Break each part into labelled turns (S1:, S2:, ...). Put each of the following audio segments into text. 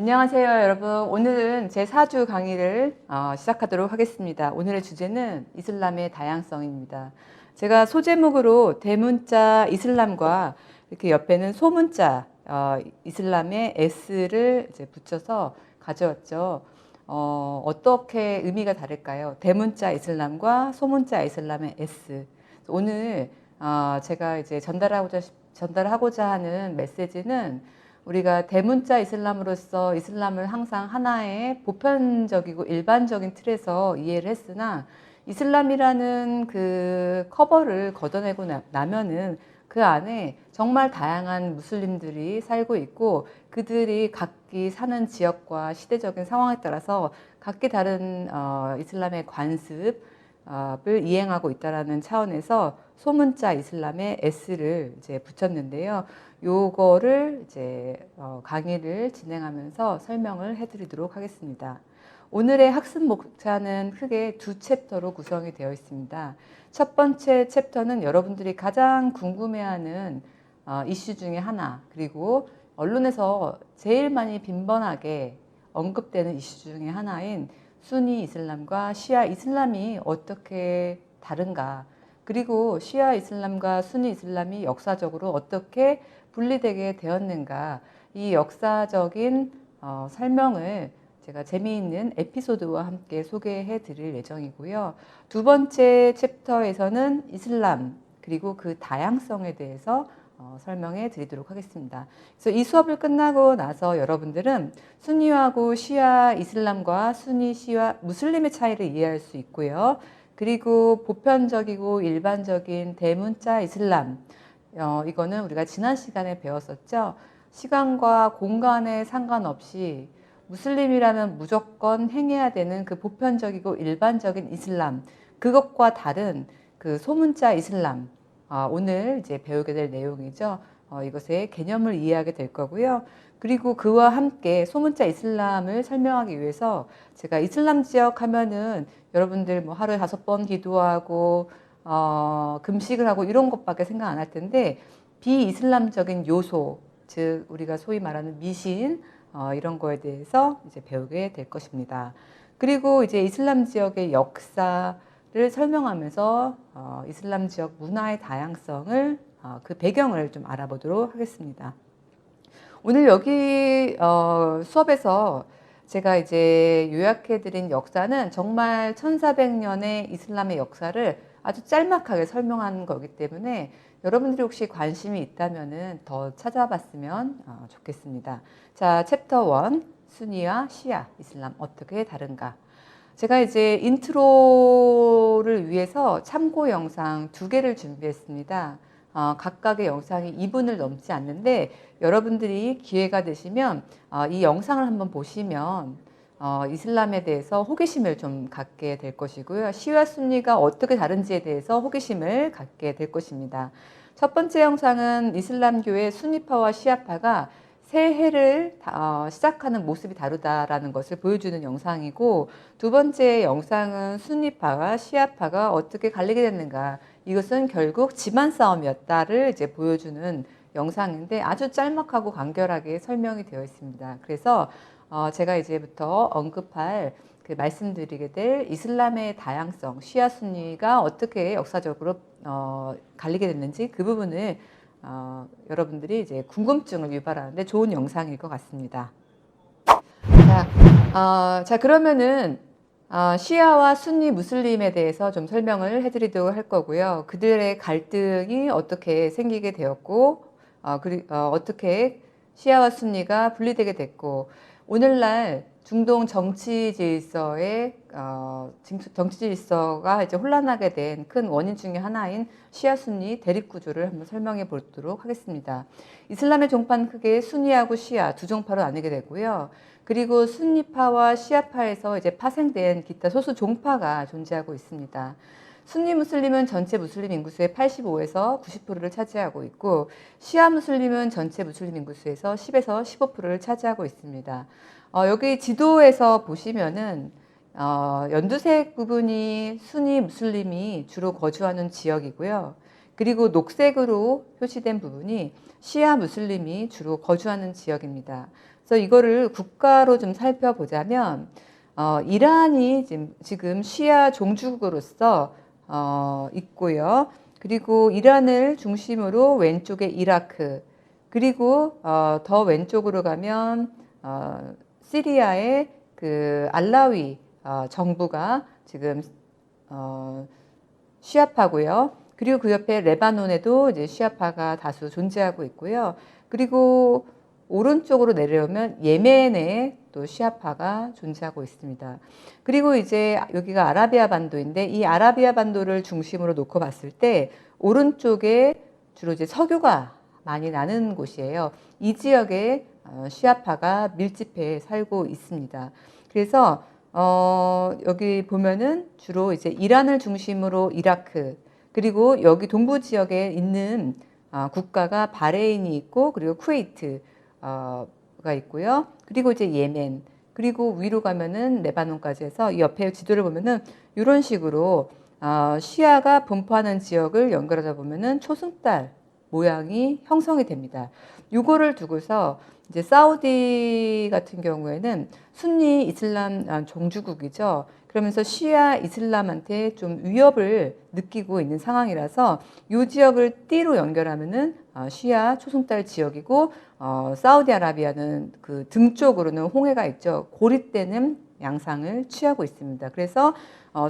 S1: 안녕하세요, 여러분. 오늘은 제 4주 강의를 시작하도록 하겠습니다. 오늘의 주제는 이슬람의 다양성입니다. 제가 소제목으로 대문자 이슬람과 이렇게 옆에는 소문자 이슬람의 S를 이제 붙여서 가져왔죠. 어떻게 의미가 다를까요? 대문자 이슬람과 소문자 이슬람의 S. 오늘 제가 이제 전달하고자 하는 메시지는 우리가 대문자 이슬람으로서 이슬람을 항상 하나의 보편적이고 일반적인 틀에서 이해를 했으나 이슬람이라는 그 커버를 걷어내고 나면은 그 안에 정말 다양한 무슬림들이 살고 있고 그들이 각기 사는 지역과 시대적인 상황에 따라서 각기 다른 이슬람의 관습을 이행하고 있다라는 차원에서 소문자 이슬람의 S를 이제 붙였는데요. 요거를 이제 강의를 진행하면서 설명을 해드리도록 하겠습니다. 오늘의 학습 목차는 크게 두 챕터로 구성이 되어 있습니다. 첫 번째 챕터는 여러분들이 가장 궁금해하는 이슈 중에 하나, 그리고 언론에서 제일 많이 빈번하게 언급되는 이슈 중에 하나인 수니 이슬람과 시아 이슬람이 어떻게 다른가, 그리고 시아 이슬람과 수니 이슬람이 역사적으로 어떻게 분리되게 되었는가, 이 역사적인 설명을 제가 재미있는 에피소드와 함께 소개해 드릴 예정이고요. 두 번째 챕터에서는 이슬람 그리고 그 다양성에 대해서 설명해 드리도록 하겠습니다. 그래서 이 수업을 끝나고 나서 여러분들은 수니하고 시아 이슬람과 수니 시아 무슬림의 차이를 이해할 수 있고요. 그리고 보편적이고 일반적인 대문자 이슬람, 이거는 우리가 지난 시간에 배웠었죠. 시간과 공간에 상관없이 무슬림이라면 무조건 행해야 되는 그 보편적이고 일반적인 이슬람, 그것과 다른 그 소문자 이슬람, 오늘 이제 배우게 될 내용이죠. 이것의 개념을 이해하게 될 거고요. 그리고 그와 함께 소문자 이슬람을 설명하기 위해서 제가 이슬람 지역 하면은 여러분들 뭐 하루에 5번 기도하고 금식을 하고 이런 것밖에 생각 안 할 텐데, 비이슬람적인 요소, 즉 우리가 소위 말하는 미신, 이런 거에 대해서 이제 배우게 될 것입니다. 그리고 이제 이슬람 지역의 역사를 설명하면서 이슬람 지역 문화의 다양성을, 그 배경을 좀 알아보도록 하겠습니다. 오늘 여기 수업에서 제가 이제 요약해드린 역사는 정말 1400년의 이슬람의 역사를 아주 짤막하게 설명한 거기 때문에 여러분들이 혹시 관심이 있다면 더 찾아봤으면 좋겠습니다. 자, 챕터 1, 수니와 시아 이슬람 어떻게 다른가. 제가 이제 인트로를 위해서 참고 영상 2개를 준비했습니다. 각각의 영상이 2분을 넘지 않는데 여러분들이 기회가 되시면 이 영상을 한번 보시면 이슬람에 대해서 호기심을 좀 갖게 될 것이고요. 시아 순니가 어떻게 다른지에 대해서 호기심을 갖게 될 것입니다. 첫 번째 영상은 이슬람교의 순니파와 시아파가 새해를 시작하는 모습이 다르다라는 것을 보여주는 영상이고, 두 번째 영상은 순니파와 시아파가 어떻게 갈리게 됐는가, 이것은 결국 집안 싸움이었다를 이제 보여주는 영상인데 아주 짤막하고 간결하게 설명이 되어 있습니다. 그래서 제가 이제부터 언급할 그 말씀드리게 될 이슬람의 다양성, 시아 순니가 어떻게 역사적으로 갈리게 됐는지 그 부분을 여러분들이 이제 궁금증을 유발하는데 좋은 영상일 것 같습니다. 자, 그러면은 시아와 순니 무슬림에 대해서 좀 설명을 해드리도록 할 거고요. 그들의 갈등이 어떻게 생기게 되었고, 어떻게 시아와 순니가 분리되게 됐고, 오늘날 중동 정치 질서가 이제 혼란하게 된 큰 원인 중에 하나인 시아 순니 대립 구조를 한번 설명해 보도록 하겠습니다. 이슬람의 종파는 크게 순니하고 시아 두 종파로 나뉘게 되고요. 그리고 순니파와 시아파에서 이제 파생된 기타 소수 종파가 존재하고 있습니다. 순니 무슬림은 전체 무슬림 인구수의 85에서 90%를 차지하고 있고, 시아 무슬림은 전체 무슬림 인구수에서 10에서 15%를 차지하고 있습니다. 여기 지도에서 보시면은 연두색 부분이 순니 무슬림이 주로 거주하는 지역이고요. 그리고 녹색으로 표시된 부분이 시아 무슬림이 주로 거주하는 지역입니다. 그래서 이거를 국가로 좀 살펴보자면 이란이 지금 시아 종주국으로서 있고요. 그리고 이란을 중심으로 왼쪽에 이라크, 그리고 더 왼쪽으로 가면 시리아의 그 알라위 정부가 지금 시아파고요. 그리고 그 옆에 레바논에도 이제 시아파가 다수 존재하고 있고요. 그리고 오른쪽으로 내려오면 예멘에 또 시아파가 존재하고 있습니다. 그리고 이제 여기가 아라비아 반도인데 이 아라비아 반도를 중심으로 놓고 봤을 때 오른쪽에 주로 이제 석유가 많이 나는 곳이에요. 이 지역에 시아파가 밀집해 살고 있습니다. 그래서 여기 보면은 주로 이제 이란을 중심으로 이라크, 그리고 여기 동부 지역에 있는 국가가 바레인이 있고, 그리고 쿠웨이트가 있고요. 그리고 이제 예멘, 그리고 위로 가면은 레바논까지 해서 이 옆에 지도를 보면은 이런 식으로 시아가 분포하는 지역을 연결하다 보면은 초승달 모양이 형성이 됩니다. 요거를 두고서 이제 사우디 같은 경우에는 순니 이슬람 종주국이죠. 그러면서 시아 이슬람한테 좀 위협을 느끼고 있는 상황이라서 이 지역을 띠로 연결하면은 시아 초승달 지역이고, 사우디아라비아는 그 등 쪽으로는 홍해가 있죠. 고립되는 양상을 취하고 있습니다. 그래서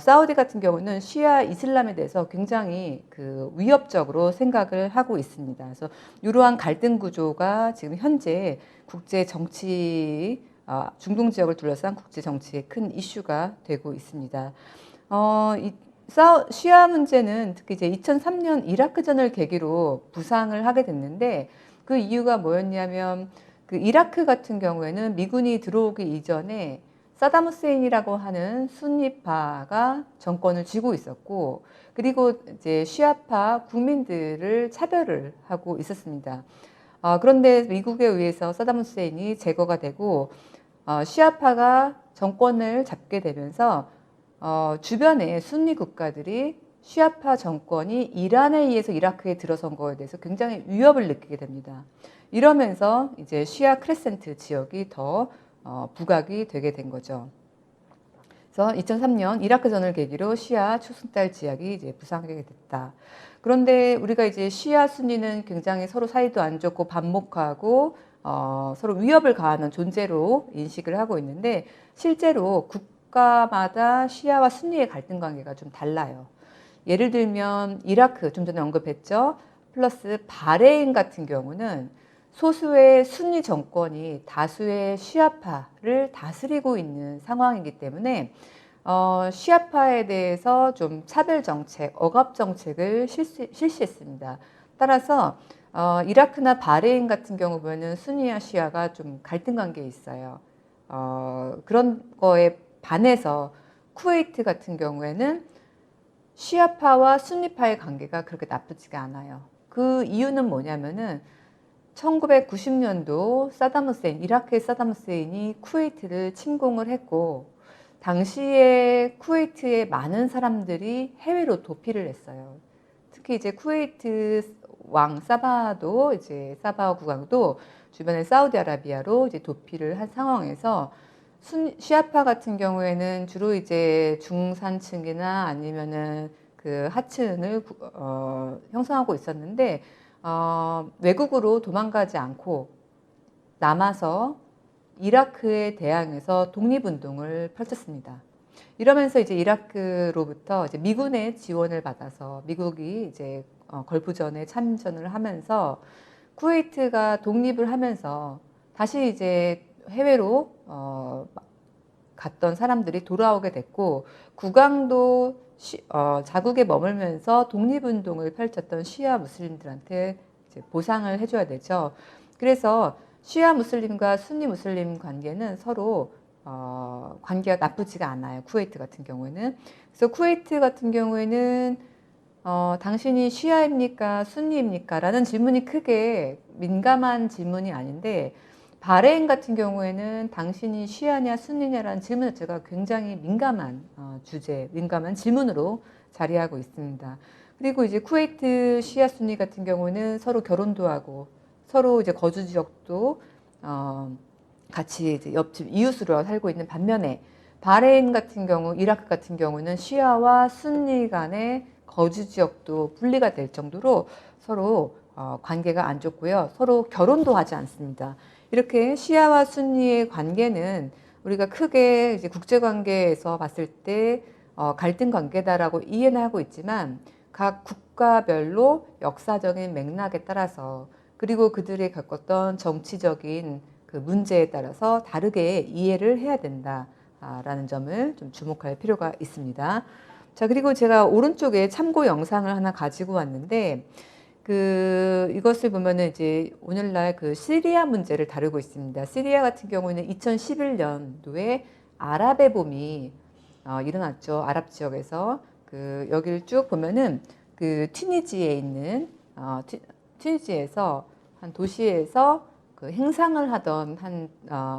S1: 사우디 같은 경우는 시아 이슬람에 대해서 굉장히 그 위협적으로 생각을 하고 있습니다. 그래서 이러한 갈등 구조가 지금 현재 국제 정치, 중동 지역을 둘러싼 국제 정치의 큰 이슈가 되고 있습니다. 시아 문제는 특히 이제 2003년 이라크전을 계기로 부상을 하게 됐는데, 그 이유가 뭐였냐면 그 이라크 같은 경우에는 미군이 들어오기 이전에 사담 후세인이라고 하는 순니파가 정권을 쥐고 있었고, 그리고 이제 시아파 국민들을 차별을 하고 있었습니다. 그런데 미국에 의해서 사담 후세인이 제거가 되고 시아파가 정권을 잡게 되면서 주변의 순니 국가들이 시아파 정권이 이란에 의해서 이라크에 들어선 거에 대해서 굉장히 위협을 느끼게 됩니다. 이러면서 이제 시아 크레센트 지역이 더 부각이 되게 된 거죠. 그래서 2003년 이라크전을 계기로 시아 초승달 지역이 이제 부상하게 됐다. 그런데 우리가 이제 시아 순니는 굉장히 서로 사이도 안 좋고 반목하고 서로 위협을 가하는 존재로 인식을 하고 있는데, 실제로 국가마다 시아와 순니의 갈등 관계가 좀 달라요. 예를 들면 이라크, 좀 전에 언급했죠. 플러스 바레인 같은 경우는 소수의 순니 정권이 다수의 시아파를 다스리고 있는 상황이기 때문에 시아파에 대해서 좀 차별 정책, 억압 정책을 실시했습니다. 따라서 이라크나 바레인 같은 경우 보면은 순니와 시아가 좀 갈등 관계에 있어요. 그런 거에 반해서 쿠웨이트 같은 경우에는 시아파와 순니파의 관계가 그렇게 나쁘지가 않아요. 그 이유는 뭐냐면은 1990년도 사담 후세인, 이라크의 사담 후세인이 쿠웨이트를 침공을 했고, 당시에 쿠웨이트의 많은 사람들이 해외로 도피를 했어요. 특히 이제 쿠웨이트 왕 사바도, 이제 사바 국왕도 주변의 사우디아라비아로 이제 도피를 한 상황에서 시아파 같은 경우에는 주로 이제 중산층이나 아니면은 그 하층을 형성하고 있었는데, 외국으로 도망가지 않고 남아서 이라크에 대항해서 독립운동을 펼쳤습니다. 이러면서 이제 이라크로부터 이제 미군의 지원을 받아서 미국이 이제 걸프전에 참전을 하면서 쿠웨이트가 독립을 하면서 다시 이제 해외로 갔던 사람들이 돌아오게 됐고, 국왕도 자국에 머물면서 독립운동을 펼쳤던 시아 무슬림들한테 이제 보상을 해줘야 되죠. 그래서 시아 무슬림과 순니 무슬림 관계는 서로 관계가 나쁘지가 않아요. 쿠웨이트 같은 경우에는. 그래서 쿠웨이트 같은 경우에는 당신이 시아입니까? 순니입니까? 라는 질문이 크게 민감한 질문이 아닌데, 바레인 같은 경우에는 당신이 시아냐 순니냐라는 질문 자체가 굉장히 민감한 주제, 민감한 질문으로 자리하고 있습니다. 그리고 이제 쿠웨이트 시아 순니 같은 경우는 서로 결혼도 하고 서로 이제 거주 지역도 같이 이제 옆집 이웃으로 살고 있는 반면에 바레인 같은 경우, 이라크 같은 경우는 시아와 순니 간의 거주 지역도 분리가 될 정도로 서로 관계가 안 좋고요. 서로 결혼도 하지 않습니다. 이렇게 시아와 순니의 관계는 우리가 크게 이제 국제 관계에서 봤을 때 갈등 관계다라고 이해는 하고 있지만 각 국가별로 역사적인 맥락에 따라서 그리고 그들이 겪었던 정치적인 그 문제에 따라서 다르게 이해를 해야 된다라는 점을 좀 주목할 필요가 있습니다. 자, 그리고 제가 오른쪽에 참고 영상을 하나 가지고 왔는데 이것을 보면은 이제 오늘날 그 시리아 문제를 다루고 있습니다. 시리아 같은 경우에는 2011년도에 아랍의 봄이 일어났죠. 아랍 지역에서 여기를 쭉 보면은 튀니지에 있는 튀니지에서 한 도시에서 행상을 하던 한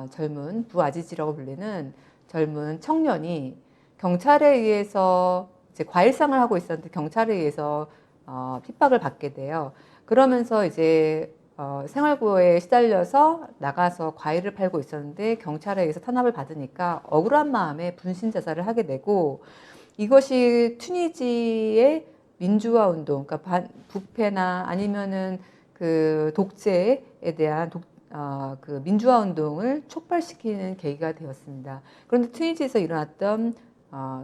S1: 젊은 부아지지라고 불리는 젊은 청년이 경찰에 의해서 이제 과일상을 하고 있었는데 경찰에 의해서 핍박을 받게 돼요. 그러면서 이제 생활고에 시달려서 나가서 과일을 팔고 있었는데 경찰에 의해서 탄압을 받으니까 억울한 마음에 분신 자살을 하게 되고 이것이 튀니지의 민주화 운동, 그러니까 부패나 아니면은 독재에 대한 그 민주화 운동을 촉발시키는 계기가 되었습니다. 그런데 튀니지에서 일어났던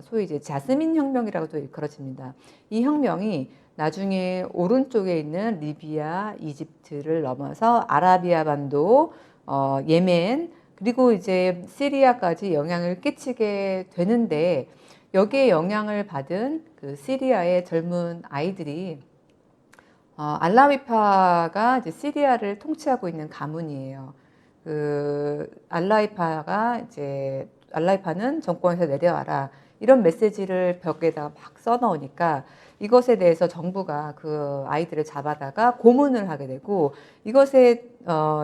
S1: 소위 이제 자스민 혁명이라고도 일컬어집니다. 이 혁명이 나중에 오른쪽에 있는 리비아, 이집트를 넘어서 아라비아 반도, 예멘, 그리고 이제 시리아까지 영향을 끼치게 되는데 여기에 영향을 받은 시리아의 젊은 아이들이 알라위파가 이제 시리아를 통치하고 있는 가문이에요. 알라위파는 정권에서 내려와라. 이런 메시지를 벽에다가 막 써놓으니까 이것에 대해서 정부가 그 아이들을 잡아다가 고문을 하게 되고 이것에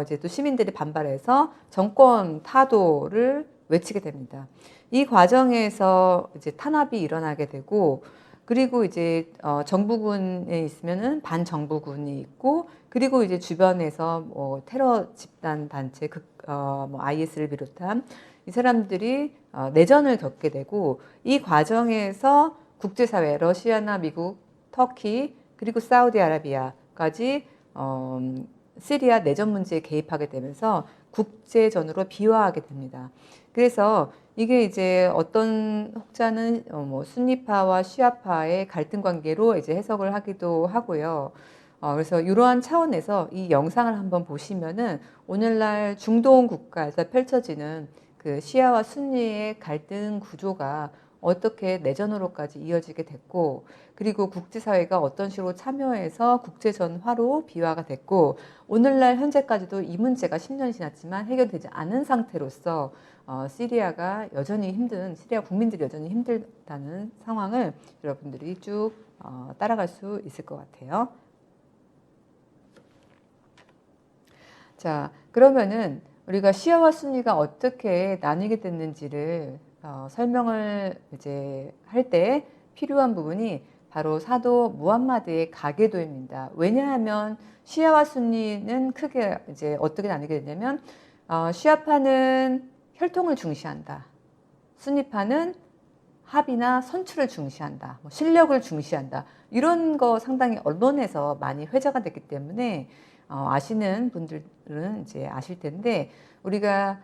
S1: 이제 또 시민들이 반발해서 정권 타도를 외치게 됩니다. 이 과정에서 이제 탄압이 일어나게 되고 그리고 이제 정부군에 있으면은 반정부군이 있고 그리고 이제 주변에서 뭐 테러 집단 단체 뭐 IS를 비롯한 이 사람들이 내전을 겪게 되고 이 과정에서 국제사회 러시아나 미국, 터키 그리고 사우디아라비아까지 시리아 내전 문제에 개입하게 되면서 국제전으로 비화하게 됩니다. 그래서 이게 이제 어떤 혹자는 뭐 순니파와 시아파의 갈등 관계로 이제 해석을 하기도 하고요. 그래서 이러한 차원에서 이 영상을 한번 보시면은 오늘날 중동 국가에서 펼쳐지는 시아와 순니의 갈등 구조가 어떻게 내전으로까지 이어지게 됐고 그리고 국제사회가 어떤 식으로 참여해서 국제전화로 비화가 됐고 오늘날 현재까지도 이 문제가 10년이 지났지만 해결되지 않은 상태로서 시리아 국민들이 여전히 힘들다는 상황을 여러분들이 쭉 따라갈 수 있을 것 같아요. 자, 그러면은 우리가 시아와 순니가 어떻게 나뉘게 됐는지를 설명을 이제 할 때 필요한 부분이 바로 사도 무함마드의 가계도입니다. 왜냐하면 시아와 순니는 크게 이제 어떻게 나뉘게 되냐면 시아파는 혈통을 중시한다. 순니파는 합의나 선출을 중시한다. 뭐 실력을 중시한다. 이런 거 상당히 언론에서 많이 회자가 됐기 때문에 아시는 분들은 이제 아실 텐데 우리가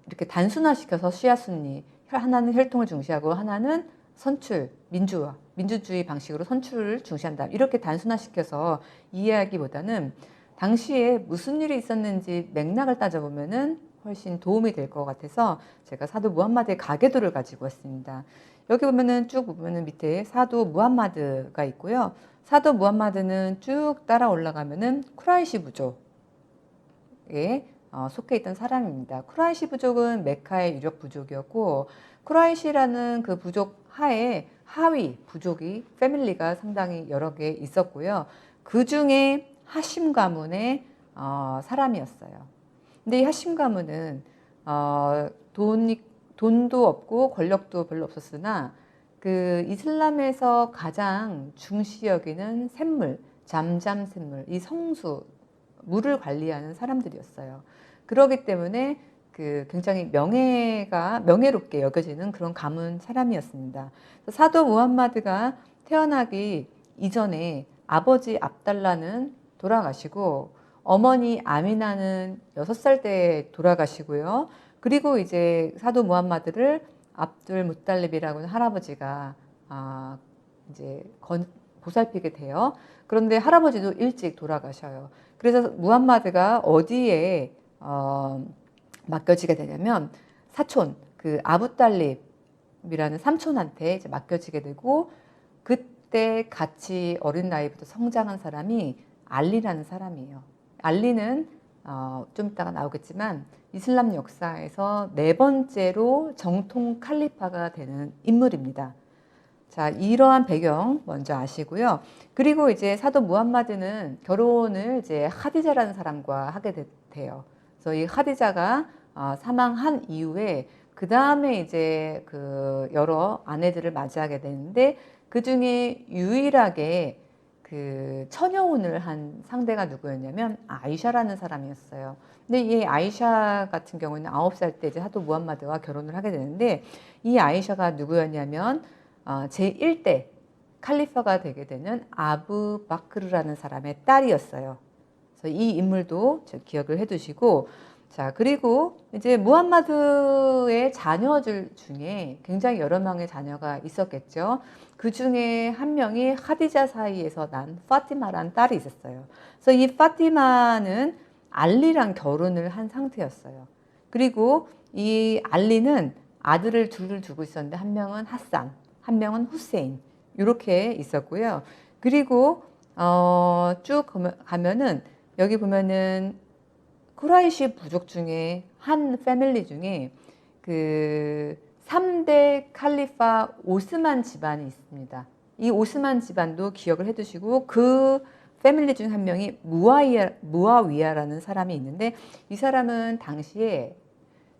S1: 이렇게 단순화시켜서 시아 순니 하나는 혈통을 중시하고 하나는 선출 민주주의 방식으로 선출을 중시한다. 이렇게 단순화시켜서 이해하기보다는 당시에 무슨 일이 있었는지 맥락을 따져보면은 훨씬 도움이 될 것 같아서 제가 사도 무함마드의 가계도를 가지고 왔습니다. 여기 보면은 쭉 보면은 밑에 사도 무함마드가 있고요. 사도 무함마드는 쭉 따라 올라가면은 쿠라이시 부족에 속해 있던 사람입니다. 쿠라이시 부족은 메카의 유력 부족이었고 쿠라이시라는 그 부족 하에 하위 부족이 패밀리가 상당히 여러 개 있었고요. 그 중에 하심 가문의 사람이었어요. 근데 이 하심 가문은 돈도 없고 권력도 별로 없었으나 이슬람에서 가장 중시 여기는 샘물, 잠잠 샘물, 이 성수, 물을 관리하는 사람들이었어요. 그렇기 때문에 굉장히 명예롭게 여겨지는 그런 가문 사람이었습니다. 사도 무함마드가 태어나기 이전에 아버지 압달라는 돌아가시고 어머니 아미나는 6살 때 돌아가시고요. 그리고 이제 사도 무함마드를 압둘 무탈립이라고 하는 할아버지가 이제 보살피게 돼요. 그런데 할아버지도 일찍 돌아가셔요. 그래서 무함마드가 어디에 맡겨지게 되냐면 사촌 아부딸립이라는 삼촌한테 이제 맡겨지게 되고, 그때 같이 어린 나이부터 성장한 사람이 알리라는 사람이에요. 알리는 좀 이따가 나오겠지만 이슬람 역사에서 4번째로 정통 칼리파가 되는 인물입니다. 자, 이러한 배경 먼저 아시고요. 그리고 이제 사도 무함마드는 결혼을 이제 하디자라는 사람과 하게 돼요. 그래서 이 하디자가 사망한 이후에 그 다음에 이제 여러 아내들을 맞이하게 되는데, 그 중에 유일하게 처녀혼을 한 상대가 누구였냐면 아이샤라는 사람이었어요. 근데 이 아이샤 같은 경우는 9살 때 이제 사도 무함마드와 결혼을 하게 되는데, 이 아이샤가 누구였냐면 제1대 칼리파가 되게 되는 아부 바크르라는 사람의 딸이었어요. 그래서 이 인물도 기억을 해두시고, 자, 그리고 이제 무함마드의 자녀들 중에 굉장히 여러 명의 자녀가 있었겠죠. 그 중에 한 명이 하디자 사이에서 난 파티마라는 딸이 있었어요. 그래서 이 파티마는 알리랑 결혼을 한 상태였어요. 그리고 이 알리는 아들을 둘을 두고 있었는데, 한 명은 하산, 한 명은 후세인, 이렇게 있었고요. 그리고 쭉 가면은 여기 보면은 쿠라이시 부족 중에 한 패밀리 중에 3대 칼리파 오스만 집안이 있습니다. 이 오스만 집안도 기억을 해두시고, 그 패밀리 중 한 명이 무아위야라는 사람이 있는데, 이 사람은 당시에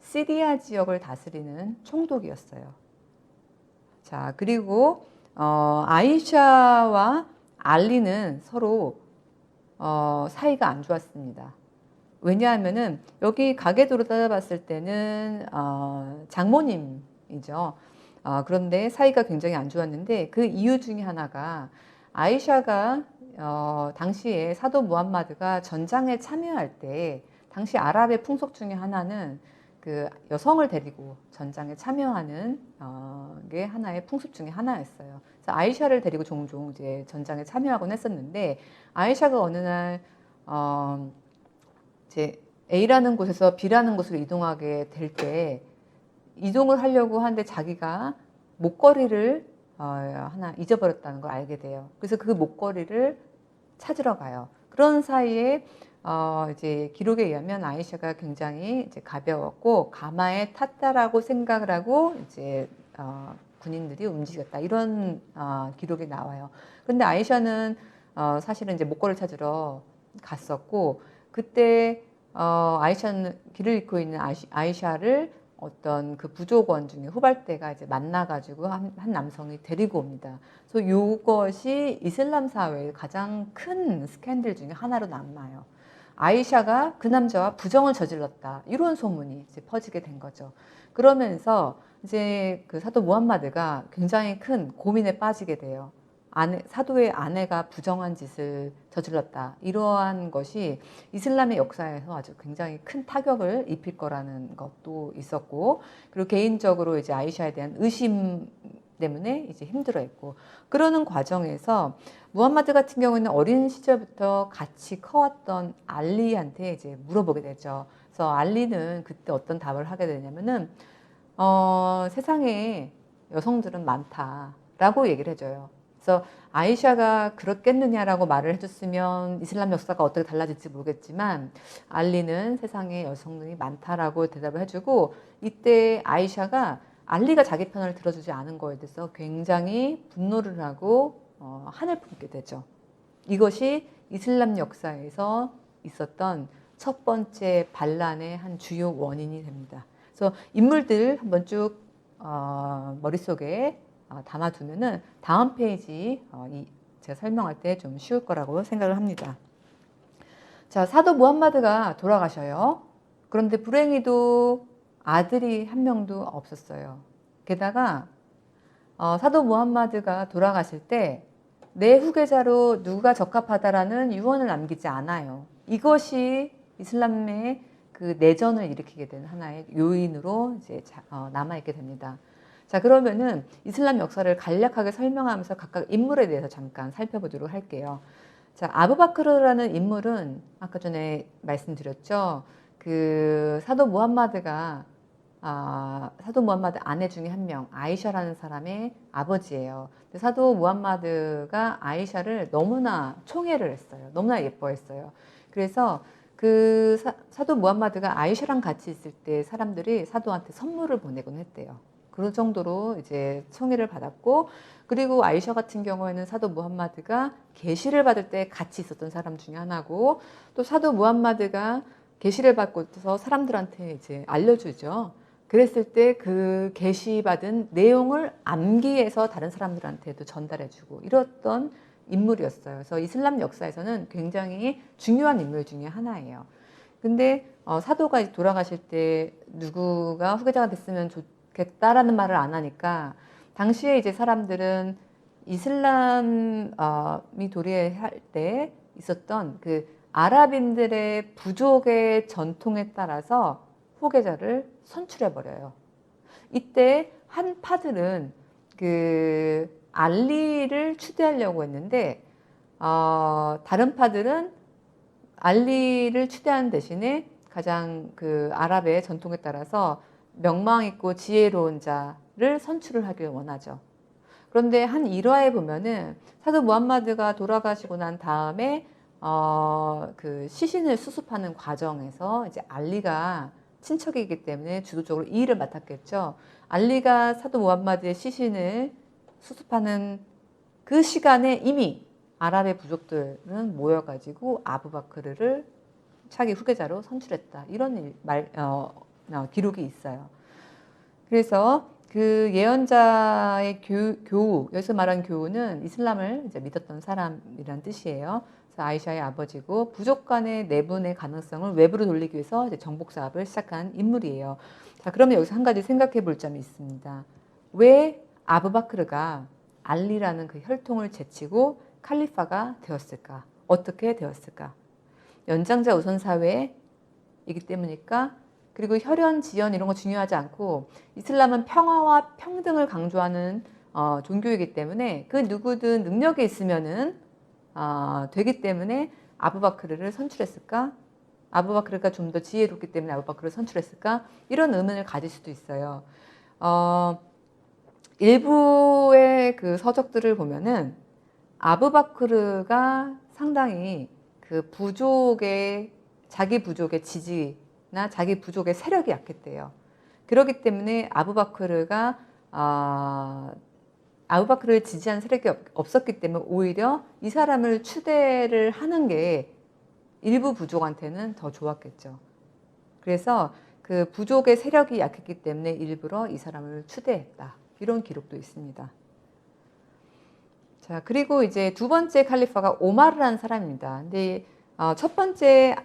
S1: 시리아 지역을 다스리는 총독이었어요. 자, 그리고 아이샤와 알리는 서로 사이가 안 좋았습니다. 왜냐하면은 여기 가계도로 따져봤을 때는 장모님이죠. 그런데 사이가 굉장히 안 좋았는데, 그 이유 중에 하나가 아이샤가 당시에 사도 무함마드가 전장에 참여할 때, 당시 아랍의 풍속 중에 하나는 여성을 데리고 전장에 참여하는 게 하나의 풍습 중에 하나였어요. 그래서 아이샤를 데리고 종종 이제 전장에 참여하곤 했었는데, 아이샤가 어느 날 이제 A라는 곳에서 B라는 곳으로 이동하게 될 때, 이동을 하려고 하는데 자기가 목걸이를 하나 잊어버렸다는 걸 알게 돼요. 그래서 그 목걸이를 찾으러 가요. 그런 사이에 이제 기록에 의하면 아이샤가 굉장히 이제 가벼웠고 가마에 탔다라고 생각을 하고 이제 군인들이 움직였다, 이런 기록이 나와요. 근데 아이샤는 사실은 이제 목걸이를 찾으러 갔었고, 그때 아이샤는 길을 잃고 있는 아이샤를 어떤 부족원 중에 후발대가 이제 만나가지고 한 남성이 데리고 옵니다. 그래서 이것이 이슬람 사회의 가장 큰 스캔들 중에 하나로 남아요. 아이샤가 그 남자와 부정을 저질렀다, 이런 소문이 이제 퍼지게 된 거죠. 그러면서 이제 사도 무함마드가 굉장히 큰 고민에 빠지게 돼요. 사도의 아내가 부정한 짓을 저질렀다, 이러한 것이 이슬람의 역사에서 아주 굉장히 큰 타격을 입힐 거라는 것도 있었고, 그리고 개인적으로 이제 아이샤에 대한 의심 때문에 이제 힘들어했고, 그러는 과정에서 무함마드 같은 경우는 어린 시절부터 같이 커왔던 알리한테 이제 물어보게 되죠. 그래서 알리는 그때 어떤 답을 하게 되냐면은 세상에 여성들은 많다라고 얘기를 해줘요. 그래서 아이샤가 그렇겠느냐라고 말을 해줬으면 이슬람 역사가 어떻게 달라질지 모르겠지만, 알리는 세상에 여성들이 많다라고 대답을 해주고, 이때 아이샤가 알리가 자기 편을 들어주지 않은 거에 대해서 굉장히 분노를 하고 한을 품게 되죠. 이것이 이슬람 역사에서 있었던 첫 번째 반란의 한 주요 원인이 됩니다. 그래서 인물들 한번 쭉 머릿속에 담아두면은 다음 페이지 제가 설명할 때 좀 쉬울 거라고 생각을 합니다. 자, 사도 무함마드가 돌아가셔요. 그런데 불행히도 아들이 한 명도 없었어요. 게다가 사도 무함마드가 돌아가실 때 내 후계자로 누가 적합하다라는 유언을 남기지 않아요. 이것이 이슬람의 그 내전을 일으키게 된 하나의 요인으로 이제 남아있게 됩니다. 자, 그러면은 이슬람 역사를 간략하게 설명하면서 각각 인물에 대해서 잠깐 살펴보도록 할게요. 자, 아부바크르라는 인물은 아까 전에 말씀드렸죠. 그 사도 무함마드가 사도 무함마드 아내 중에 한 명, 아이샤라는 사람의 아버지예요. 근데 사도 무함마드가 아이샤를 너무나 총애를 했어요. 너무나 예뻐했어요. 그래서 그 사도 무함마드가 아이샤랑 같이 있을 때 사람들이 사도한테 선물을 보내곤 했대요. 그런 정도로 이제 총애를 받았고, 그리고 아이샤 같은 경우에는 사도 무함마드가 계시를 받을 때 같이 있었던 사람 중에 하나고, 또 사도 무함마드가 계시를 받고서 사람들한테 이제 알려주죠. 그랬을 때 그 계시받은 내용을 암기해서 다른 사람들한테도 전달해주고 이랬던 인물이었어요. 그래서 이슬람 역사에서는 굉장히 중요한 인물 중에 하나예요. 근데 사도가 돌아가실 때 누구가 후계자가 됐으면 좋겠다라는 말을 안 하니까 당시에 이제 사람들은 이슬람이 도래할 때 있었던 그 아랍인들의 부족의 전통에 따라서 후계자를 선출해버려요. 이때 한 파들은 그 알리를 추대하려고 했는데 다른 파들은 알리를 추대하는 대신에 가장 그 아랍의 전통에 따라서 명망 있고 지혜로운 자를 선출을 하길 원하죠. 그런데 한 일화에 보면은 사도 무함마드가 돌아가시고 난 다음에 그 시신을 수습하는 과정에서 이제 알리가 친척이기 때문에 주도적으로 이 일을 맡았겠죠. 알리가 사도 무함마드의 시신을 수습하는 그 시간에 이미 아랍의 부족들은 모여가지고 아부바크르를 차기 후계자로 선출했다. 이런 기록이 있어요. 그래서 그 예언자의 교우, 여기서 말한 교우는 이슬람을 이제 믿었던 사람이란 뜻이에요. 그래서 아이샤의 아버지고 부족 간의 내분의 가능성을 외부로 돌리기 위해서 이제 정복 사업을 시작한 인물이에요. 자, 그러면 여기서 한 가지 생각해 볼 점이 있습니다. 왜 아부바크르가 알리라는 그 혈통을 제치고 칼리파가 되었을까? 어떻게 되었을까? 연장자 우선 사회이기 때문일까? 그리고 혈연, 지연 이런 거 중요하지 않고 이슬람은 평화와 평등을 강조하는 종교이기 때문에 그 누구든 능력이 있으면은 되기 때문에 아부바크르를 선출했을까? 아부바크르가 좀 더 지혜롭기 때문에 아부바크르를 선출했을까? 이런 의문을 가질 수도 있어요. 일부의 그 서적들을 보면은 아부바크르가 상당히 그 자기 부족의 지지나 자기 부족의 세력이 약했대요. 그렇기 때문에 아부바크르를 지지한 세력이 없었기 때문에 오히려 이 사람을 추대를 하는 게 일부 부족한테는 더 좋았겠죠. 그래서 그 부족의 세력이 약했기 때문에 일부러 이 사람을 추대했다. 이런 기록도 있습니다. 자, 그리고 이제 두 번째 칼리파가 오마르라는 사람입니다. 근데 첫 번째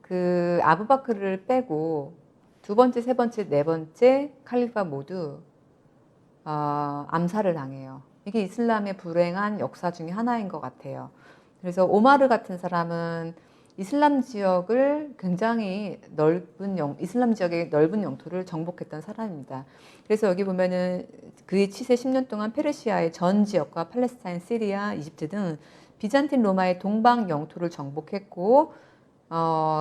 S1: 그 아부바크르를 빼고 두 번째, 세 번째, 네 번째 칼리파 모두 암살을 당해요. 이게 이슬람의 불행한 역사 중에 하나인 것 같아요. 그래서 오마르 같은 사람은 이슬람 지역을 굉장히 이슬람 지역의 넓은 영토를 정복했던 사람입니다. 그래서 여기 보면은 그의 치세 10년 동안 페르시아의 전 지역과 팔레스타인, 시리아, 이집트 등 비잔틴 로마의 동방 영토를 정복했고,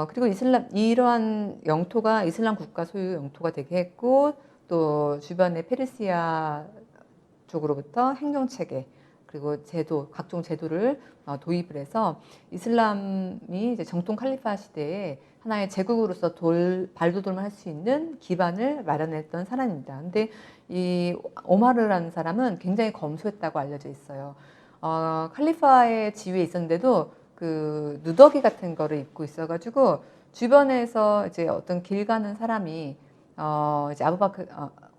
S1: 그리고 이러한 영토가 이슬람 국가 소유 영토가 되게 했고, 또 주변의 페르시아 쪽으로부터 행정체계, 그리고 각종 제도를 도입을 해서 이슬람이 이제 정통 칼리파 시대에 하나의 제국으로서 발돋움을 할 수 있는 기반을 마련했던 사람입니다. 근데 이 오마르라는 사람은 굉장히 검소했다고 알려져 있어요. 칼리파의 지위에 있었는데도 그 누더기 같은 거를 입고 있어가지고 주변에서 이제 어떤 길 가는 사람이 이제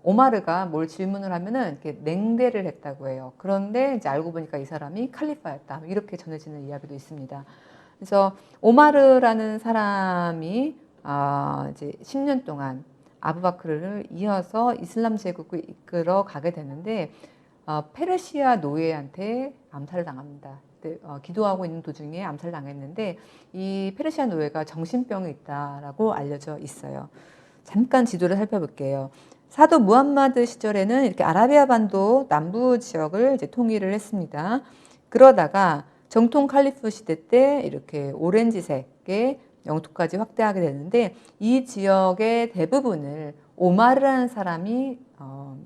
S1: 오마르가 뭘 질문을 하면은 이렇게 냉대를 했다고 해요. 그런데 이제 알고 보니까 이 사람이 칼리파였다. 이렇게 전해지는 이야기도 있습니다. 그래서 오마르라는 사람이 이제 10년 동안 아부바크르를 이어서 이슬람 제국을 이끌어 가게 되는데 페르시아 노예한테 암살을 당합니다. 기도하고 있는 도중에 암살당했는데 이 페르시아 노예가 정신병이 있다라고 알려져 있어요. 잠깐 지도를 살펴볼게요. 사도 무함마드 시절에는 이렇게 아라비아 반도 남부 지역을 이제 통일을 했습니다. 그러다가 정통 칼리프 시대 때 이렇게 오렌지색의 영토까지 확대하게 되는데 이 지역의 대부분을 오마르라는 사람이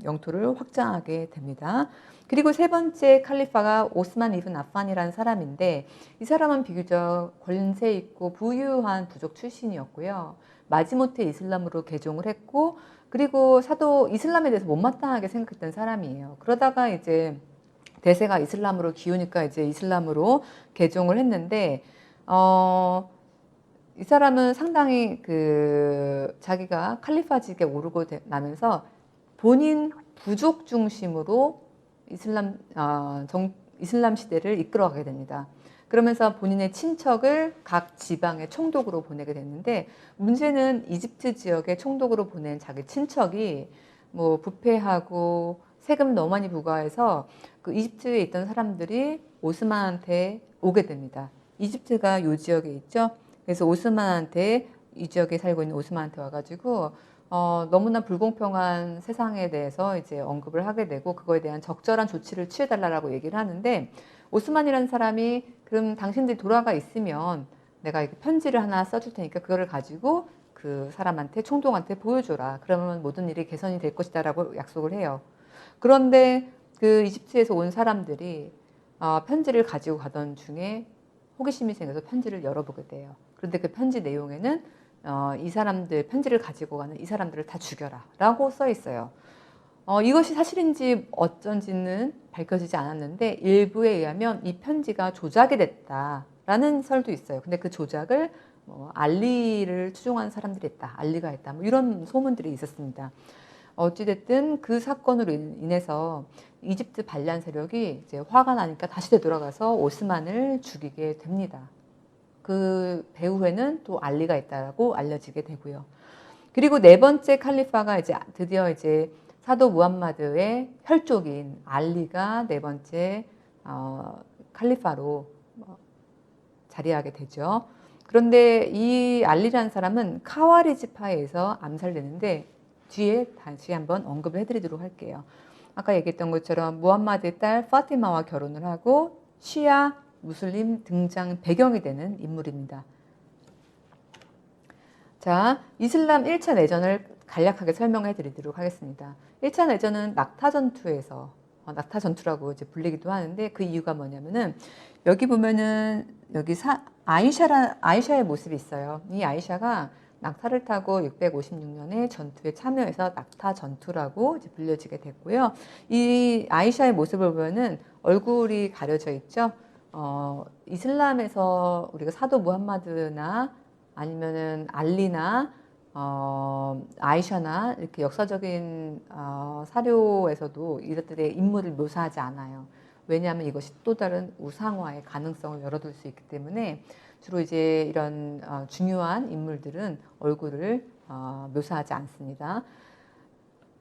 S1: 영토를 확장하게 됩니다. 그리고 세 번째 칼리파가 오스만 이븐 아판이라는 사람인데 이 사람은 비교적 권세 있고 부유한 부족 출신이었고요. 마지못해 이슬람으로 개종을 했고 그리고 사도 이슬람에 대해서 못마땅하게 생각했던 사람이에요. 그러다가 이제 대세가 이슬람으로 기우니까 이제 이슬람으로 개종을 했는데 이 사람은 상당히 자기가 칼리파직에 오르고 나면서 본인 부족 중심으로 이슬람 시대를 이끌어가게 됩니다. 그러면서 본인의 친척을 각 지방의 총독으로 보내게 됐는데 문제는 이집트 지역의 총독으로 보낸 자기 친척이 뭐 부패하고 세금 너무 많이 부과해서 그 이집트에 있던 사람들이 오스만한테 오게 됩니다. 이집트가 요 지역에 있죠. 그래서 오스만한테 이 지역에 살고 있는 오스만한테 와가지고 너무나 불공평한 세상에 대해서 이제 언급을 하게 되고 그거에 대한 적절한 조치를 취해달라고 얘기를 하는데 오스만이라는 사람이 그럼 당신들이 돌아가 있으면 내가 이렇게 편지를 하나 써줄 테니까 그거를 가지고 그 사람한테 총독한테 보여줘라. 그러면 모든 일이 개선이 될 것이다라고 약속을 해요. 그런데 그 이집트에서 온 사람들이 편지를 가지고 가던 중에 호기심이 생겨서 편지를 열어보게 돼요. 그런데 그 편지 내용에는 이 사람들 편지를 가지고 가는 이 사람들을 다 죽여라 라고 써 있어요. 이것이 사실인지 어쩐지는 밝혀지지 않았는데 일부에 의하면 이 편지가 조작이 됐다라는 설도 있어요. 근데 그 조작을 알리를 추종하는 사람들이 했다. 알리가 했다. 뭐 이런 소문들이 있었습니다. 어찌됐든 그 사건으로 인해서 이집트 반란 세력이 이제 화가 나니까 다시 되돌아가서 오스만을 죽이게 됩니다. 그 배후에는 또 알리가 있다라고 알려지게 되고요. 그리고 네 번째 칼리파가 이제 드디어 이제 사도 무함마드의 혈족인 알리가 네 번째 칼리파로 자리하게 되죠. 그런데 이 알리라는 사람은 카와리지파에서 암살되는데 뒤에 다시 한번 언급을 해드리도록 할게요. 아까 얘기했던 것처럼 무함마드의 딸 파티마와 결혼을 하고 시아 무슬림 등장 배경이 되는 인물입니다. 자, 이슬람 1차 내전을 간략하게 설명해 드리도록 하겠습니다. 1차 내전은 낙타 전투에서 낙타 전투라고 이제 불리기도 하는데 그 이유가 뭐냐면은 여기 보면은 여기 아이샤의 모습이 있어요. 이 아이샤가 낙타를 타고 656년에 전투에 참여해서 낙타 전투라고 이제 불려지게 됐고요. 이 아이샤의 모습을 보면은 얼굴이 가려져 있죠. 이슬람에서 우리가 사도 무함마드나 아니면은 알리나 아이샤나 이렇게 역사적인 사료에서도 이것들의 인물을 묘사하지 않아요. 왜냐하면 이것이 또 다른 우상화의 가능성을 열어둘 수 있기 때문에 주로 이제 이런 중요한 인물들은 얼굴을 묘사하지 않습니다.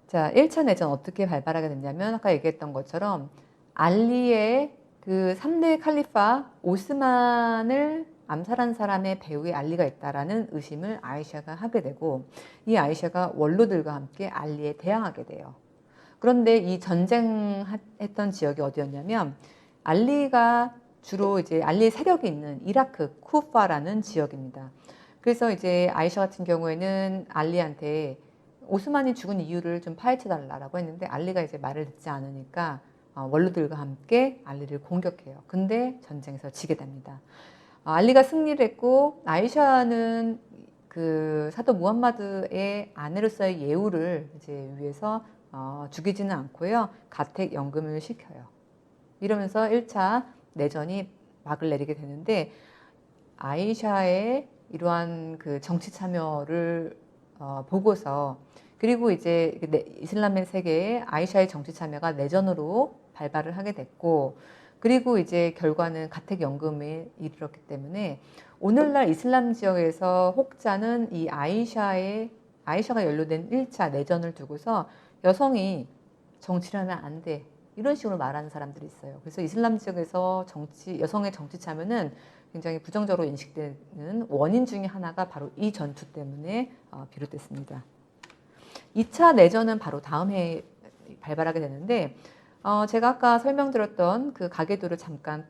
S1: 자, 1차 내전 어떻게 발발하게 됐냐면 아까 얘기했던 것처럼 알리의 그 3대 칼리파 오스만을 암살한 사람의 배후에 알리가 있다라는 의심을 아이샤가 하게 되고 이 아이샤가 원로들과 함께 알리에 대항하게 돼요. 그런데 이 전쟁했던 지역이 어디였냐면 알리가 주로 이제 알리의 세력이 있는 이라크 쿠파라는 지역입니다. 그래서 이제 아이샤 같은 경우에는 알리한테 오스만이 죽은 이유를 좀 파헤쳐 달라고 했는데 알리가 이제 말을 듣지 않으니까 원로들과 함께 알리를 공격해요. 근데 전쟁에서 지게 됩니다. 알리가 승리를 했고 아이샤는 그 사도 무함마드의 아내로서의 예우를 이제 위해서 죽이지는 않고요. 가택 연금을 시켜요. 이러면서 1차 내전이 막을 내리게 되는데 아이샤의 이러한 그 정치 참여를 보고서 그리고 이제 이슬람의 세계에 아이샤의 정치 참여가 내전으로 발발을 하게 됐고 그리고 이제 결과는 가택연금에 이르렀기 때문에 오늘날 이슬람 지역에서 혹자는 이 아이샤가 연루된 1차 내전을 두고서 여성이 정치를 하면 안 돼. 이런 식으로 말하는 사람들이 있어요. 그래서 이슬람 지역에서 여성의 정치 참여는 굉장히 부정적으로 인식되는 원인 중에 하나가 바로 이 전투 때문에 비롯됐습니다. 2차 내전은 바로 다음 해에 발발하게 되는데 제가 아까 설명드렸던 그 가계도를 잠깐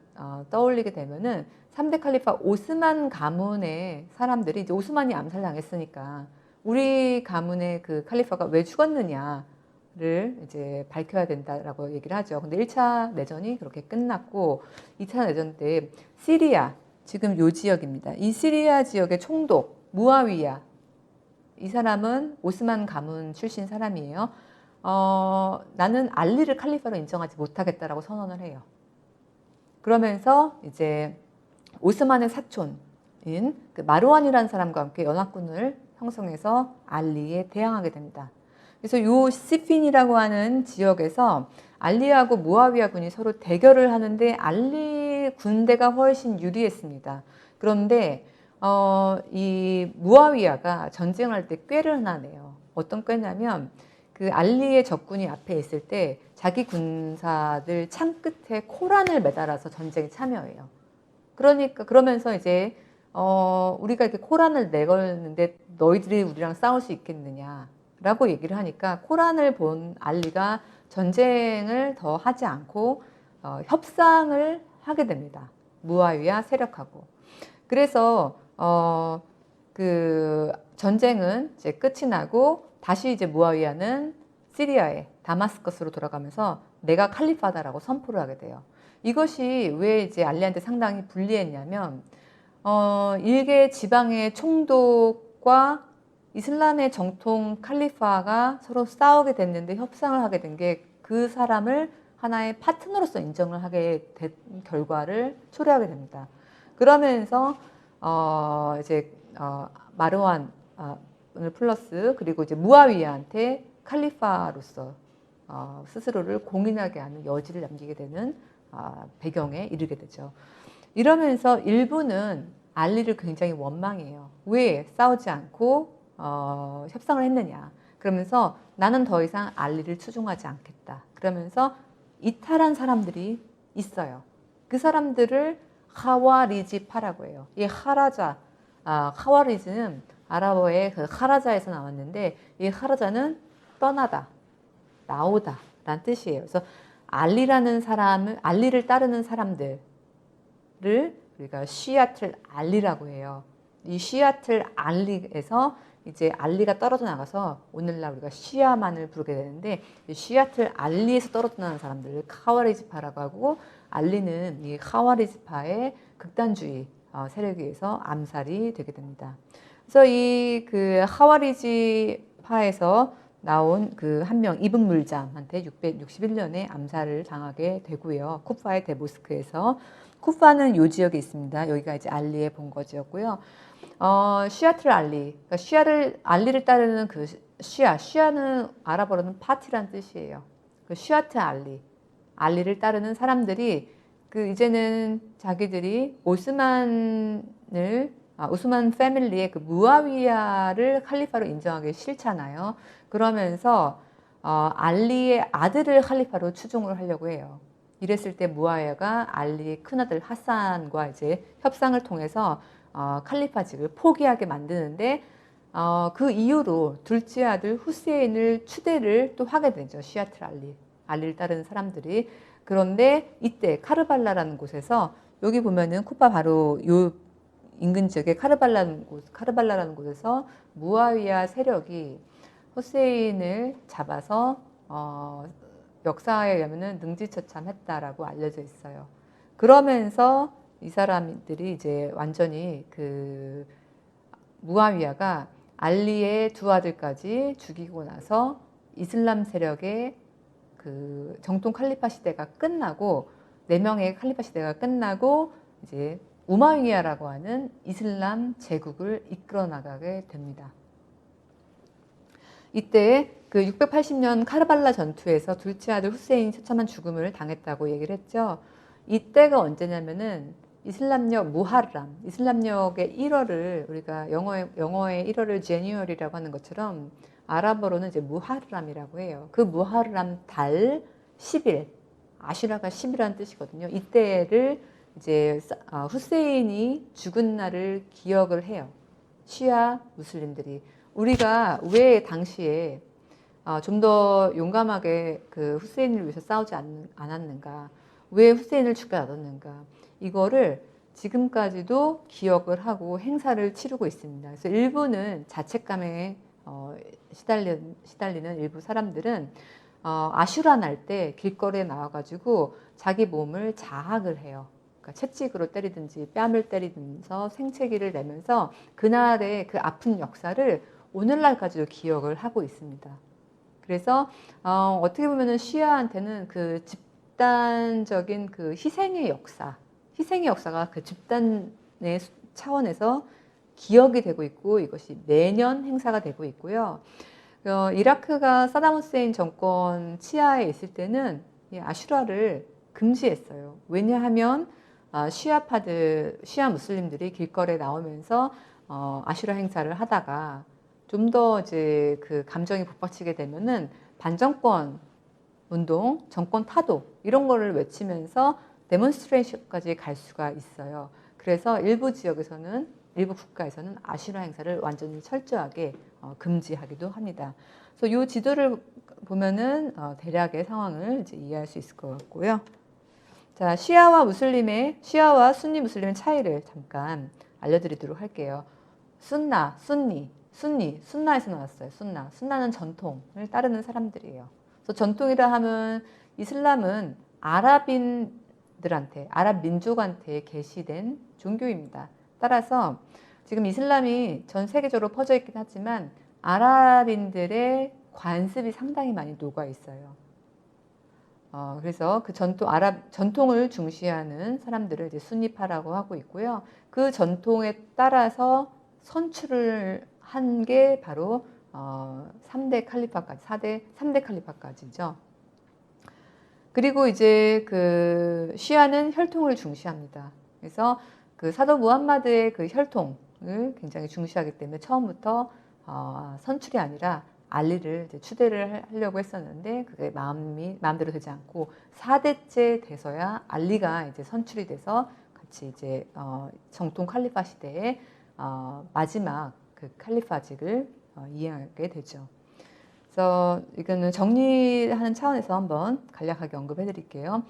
S1: 떠올리게 되면은 3대 칼리파 오스만 가문의 사람들이 이제 오스만이 암살당했으니까 우리 가문의 그 칼리파가 왜 죽었느냐를 이제 밝혀야 된다라고 얘기를 하죠. 근데 1차 내전이 그렇게 끝났고 2차 내전 때 시리아, 지금 요 지역입니다. 이 시리아 지역의 총독 무아위야, 이 사람은 오스만 가문 출신 사람이에요. 나는 알리를 칼리파로 인정하지 못하겠다라고 선언을 해요. 그러면서 이제 오스만의 사촌인 그 마르완이라는 사람과 함께 연합군을 형성해서 알리에 대항하게 됩니다. 그래서 요 시핀이라고 하는 지역에서 알리하고 무아위야 군이 서로 대결을 하는데 알리 군대가 훨씬 유리했습니다. 그런데 이 무아위야가 전쟁할 때 꾀를 하나 내요. 어떤 꾀냐면 그 알리의 적군이 앞에 있을 때 자기 군사들 창 끝에 코란을 매달아서 전쟁에 참여해요. 그러면서 이제 우리가 이렇게 코란을 내걸는데 너희들이 우리랑 싸울 수 있겠느냐라고 얘기를 하니까 코란을 본 알리가 전쟁을 더 하지 않고 협상을 하게 됩니다. 무아위야 세력하고. 그래서 그 전쟁은 이제 끝이 나고 다시 이제 무아위야는 시리아에 다마스커스로 돌아가면서 내가 칼리파다라고 선포를 하게 돼요. 이것이 왜 이제 알리한테 상당히 불리했냐면 일개 지방의 총독과 이슬람의 정통 칼리파가 서로 싸우게 됐는데 협상을 하게 된 게 그 사람을 하나의 파트너로서 인정을 하게 된 결과를 초래하게 됩니다. 그러면서 이제 마르완을 플러스 그리고 이제 무아위야한테 칼리파로서 스스로를 공인하게 하는 여지를 남기게 되는 배경에 이르게 되죠. 이러면서 일부는 알리를 굉장히 원망해요. 왜 싸우지 않고 협상을 했느냐. 그러면서 나는 더 이상 알리를 추종하지 않겠다. 그러면서 이탈한 사람들이 있어요. 그 사람들을 하와리지파라고 해요. 이 하와리지는 아랍어의 그 하라자에서 나왔는데 이 하라자는 떠나다, 나오다 라는 뜻이에요. 그래서 알리를 따르는 사람들을 우리가 시아틀 알리라고 해요. 이 시아틀 알리에서 이제 알리가 떨어져 나가서 오늘날 우리가 시아만을 부르게 되는데 이 시아틀 알리에서 떨어져 나가는 사람들을 카와리지파라고 하고 알리는 이 카와리지파의 극단주의 세력에 의해서 암살이 되게 됩니다. 그래서 이 그 하와리지파에서 나온 그 한 명 이븐 물잠한테 661년에 암살을 당하게 되고요. 쿠파의 대모스크에서. 쿠파는 요 지역에 있습니다. 여기가 이제 알리의 본거지였고요. 시아틀 알리, 그러니까 알리를 따르는 그 시아는 아랍어로는 파티란 뜻이에요. 그 시아틀 알리를 따르는 사람들이 그 이제는 자기들이 오스만 패밀리의 그 무아위야를 칼리파로 인정하기 싫잖아요. 그러면서 알리의 아들을 칼리파로 추종을 하려고 해요. 이랬을 때 무아위야가 알리의 큰아들 하산과 이제 협상을 통해서 칼리파직을 포기하게 만드는데 그 이후로 둘째 아들 후세인을 추대를 또 하게 되죠. 시아틀 알리를 따르는 사람들이. 그런데 이때 카르발라라는 곳에서 여기 보면은 쿠파 바로 요 인근 지역에 카르발라라는 곳에서 무아위야 세력이 후세인을 잡아서 역사에 의하면 능지처참했다라고 알려져 있어요. 그러면서 이 사람들이 이제 완전히 그 무아위야가 알리의 두 아들까지 죽이고 나서 이슬람 세력의 그 정통 칼리파 시대가 끝나고 4명의 칼리파 시대가 끝나고 이제 우마위야라고 하는 이슬람 제국을 이끌어 나가게 됩니다. 이때 그 680년 카르발라 전투에서 둘째 아들 후세인이 처참한 죽음을 당했다고 얘기를 했죠. 이때가 언제냐면은 이슬람력 무하람, 이슬람력의 1월을 우리가 영어의 1월을 제뉴얼이라고 하는 것처럼 아랍어로는 이제 무하람이라고 해요. 그 무하람 달 10일, 아슈라가 10이라는 뜻이거든요. 이때를 이제 후세인이 죽은 날을 기억을 해요. 시아 무슬림들이. 우리가 왜 당시에 좀 더 용감하게 그 후세인을 위해서 싸우지 않았는가? 왜 후세인을 죽게 놔뒀는가? 이거를 지금까지도 기억을 하고 행사를 치르고 있습니다. 그래서 일부는 자책감에 시달리는 일부 사람들은 아슈라 날 때 길거리에 나와가지고 자기 몸을 자학을 해요. 그러니까 채찍으로 때리든지 뺨을 때리면서 생채기를 내면서 그날의 그 아픈 역사를 오늘날까지도 기억을 하고 있습니다. 그래서 어떻게 보면은 시아한테는 그 집단적인 그 희생의 역사가 그 집단의 차원에서 기억이 되고 있고 이것이 매년 행사가 되고 있고요. 이라크가 사담 후세인 정권 치하에 있을 때는 이 아슈라를 금지했어요. 왜냐하면 시아 무슬림들이 길거리에 나오면서 아슈라 행사를 하다가 좀 더 이제 그 감정이 북받치게 되면은 반정권 운동, 정권 타도 이런 거를 외치면서 데몬스트레이션까지 갈 수가 있어요. 그래서 일부 지역에서는 일부 국가에서는 아슈라 행사를 완전히 철저하게 금지하기도 합니다. 그래서 이 지도를 보면은 대략의 상황을 이제 이해할 수 있을 것 같고요. 자, 시아와 순니 무슬림의 차이를 잠깐 알려드리도록 할게요. 순나에서 나왔어요. 순나는 전통을 따르는 사람들이에요. 그래서 전통이라 하면 이슬람은 아랍 민족한테 계시된 종교입니다. 따라서 지금 이슬람이 전 세계적으로 퍼져 있긴 하지만 아랍인들의 관습이 상당히 많이 녹아 있어요. 그래서 그 전통을 중시하는 사람들을 이제 순니파라고 하고 있고요. 그 전통에 따라서 선출을 한 게 바로 3대 칼리파까지, 3대 칼리파까지죠. 그리고 이제 그 시아는 혈통을 중시합니다. 그래서 그 사도 무함마드의 그 혈통을 굉장히 중시하기 때문에 처음부터 선출이 아니라 알리를 이제 추대를 하려고 했었는데 그게 마음대로 되지 않고 4대째 돼서야 알리가 이제 선출이 돼서 같이 이제 정통 칼리파 시대에 마지막 그 칼리파직을 이행하게 되죠. 그래서 이거는 정리하는 차원에서 한번 간략하게 언급해 드릴게요.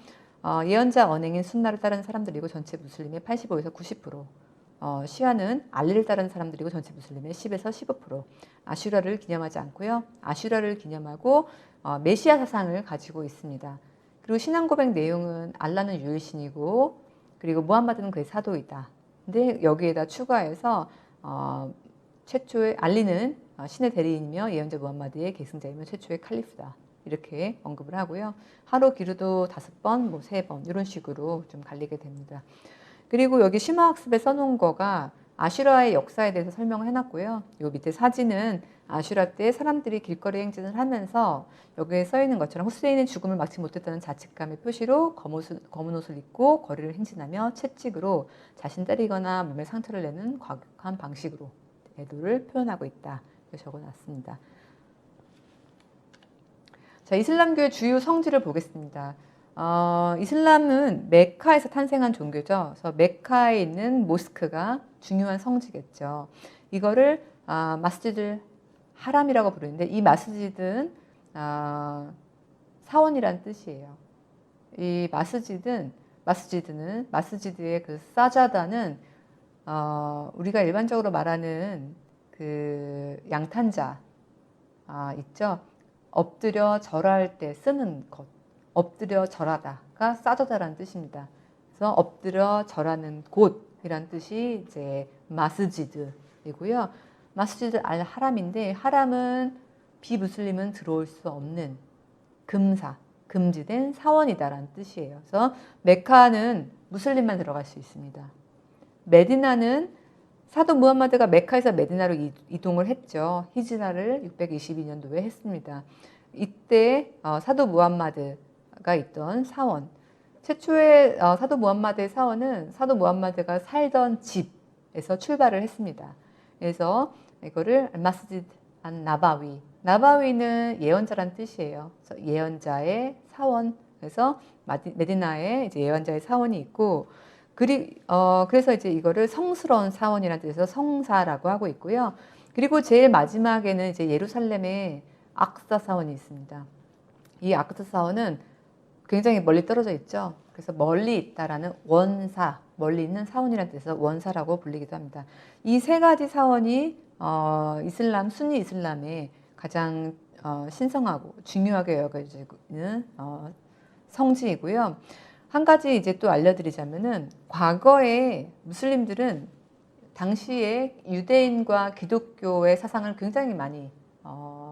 S1: 예언자 언행인 순나를 따르는 사람들이고 전체 무슬림의 85에서 90%, 시아는 알리를 따르는 사람들이고 전체 무슬림의 10에서 15%, 아슈라를 기념하지 않고요. 아슈라를 기념하고 메시아 사상을 가지고 있습니다. 그리고 신앙 고백 내용은 알라는 유일신이고 그리고 무함마드는 그의 사도이다. 근데 여기에다 추가해서 최초의 알리는 신의 대리인이며 예언자 무함마드의 계승자이며 최초의 칼리프다. 이렇게 언급을 하고요. 하루 기르도 5번, 뭐 3번 이런 식으로 좀 갈리게 됩니다. 그리고 여기 심화학습에 써놓은 거가 아슈라의 역사에 대해서 설명을 해놨고요. 요 밑에 사진은 아슈라 때 사람들이 길거리 행진을 하면서 여기에 써있는 것처럼 후세인의 죽음을 막지 못했다는 자책감의 표시로 검은 옷을 입고 거리를 행진하며 채찍으로 자신 때리거나 몸에 상처를 내는 과격한 방식으로 애도를 표현하고 있다. 이렇게 적어놨습니다. 자, 이슬람교의 주요 성지를 보겠습니다. 이슬람은 메카에서 탄생한 종교죠. 그래서 메카에 있는 모스크가 중요한 성지겠죠. 이거를 마스지드 하람이라고 부르는데 이 마스지드는 사원이라는 뜻이에요. 이 마스지드의 그 사자다는 우리가 일반적으로 말하는 그 양탄자 있죠. 엎드려 절할 때 쓰는 것. 엎드려 절하다가 사저다라는 뜻입니다. 그래서 엎드려 절하는 곳이란 뜻이 이제 마스지드이고요. 마스지드 알 하람인데 하람은 비무슬림은 들어올 수 없는 금지된 사원이다라는 뜻이에요. 그래서 메카는 무슬림만 들어갈 수 있습니다. 메디나는 사도 무함마드가 메카에서 메디나로 이동을 했죠. 히지라를 622년도에 했습니다. 이때 사도 무함마드가 있던 사원, 최초의 사도 무함마드의 사원은 사도 무함마드가 살던 집에서 출발을 했습니다. 그래서 이거를 알마스지드 안 나바위. 나바위는 예언자란 뜻이에요. 그래서 예언자의 사원. 그래서 메디나에 이제 예언자의 사원이 있고, 그래서 이제 이거를 성스러운 사원이라는 뜻에서 성사라고 하고 있고요. 그리고 제일 마지막에는 이제 예루살렘에 악사 사원이 있습니다. 이 악사 사원은 굉장히 멀리 떨어져 있죠. 그래서 멀리 있다라는 원사, 멀리 있는 사원이라는 뜻에서 원사라고 불리기도 합니다. 이 세 가지 사원이 순니 이슬람의 가장 신성하고 중요하게 여겨지고 있는 성지이고요. 한 가지 이제 또 알려드리자면은 과거에 무슬림들은 당시에 유대인과 기독교의 사상을 굉장히 많이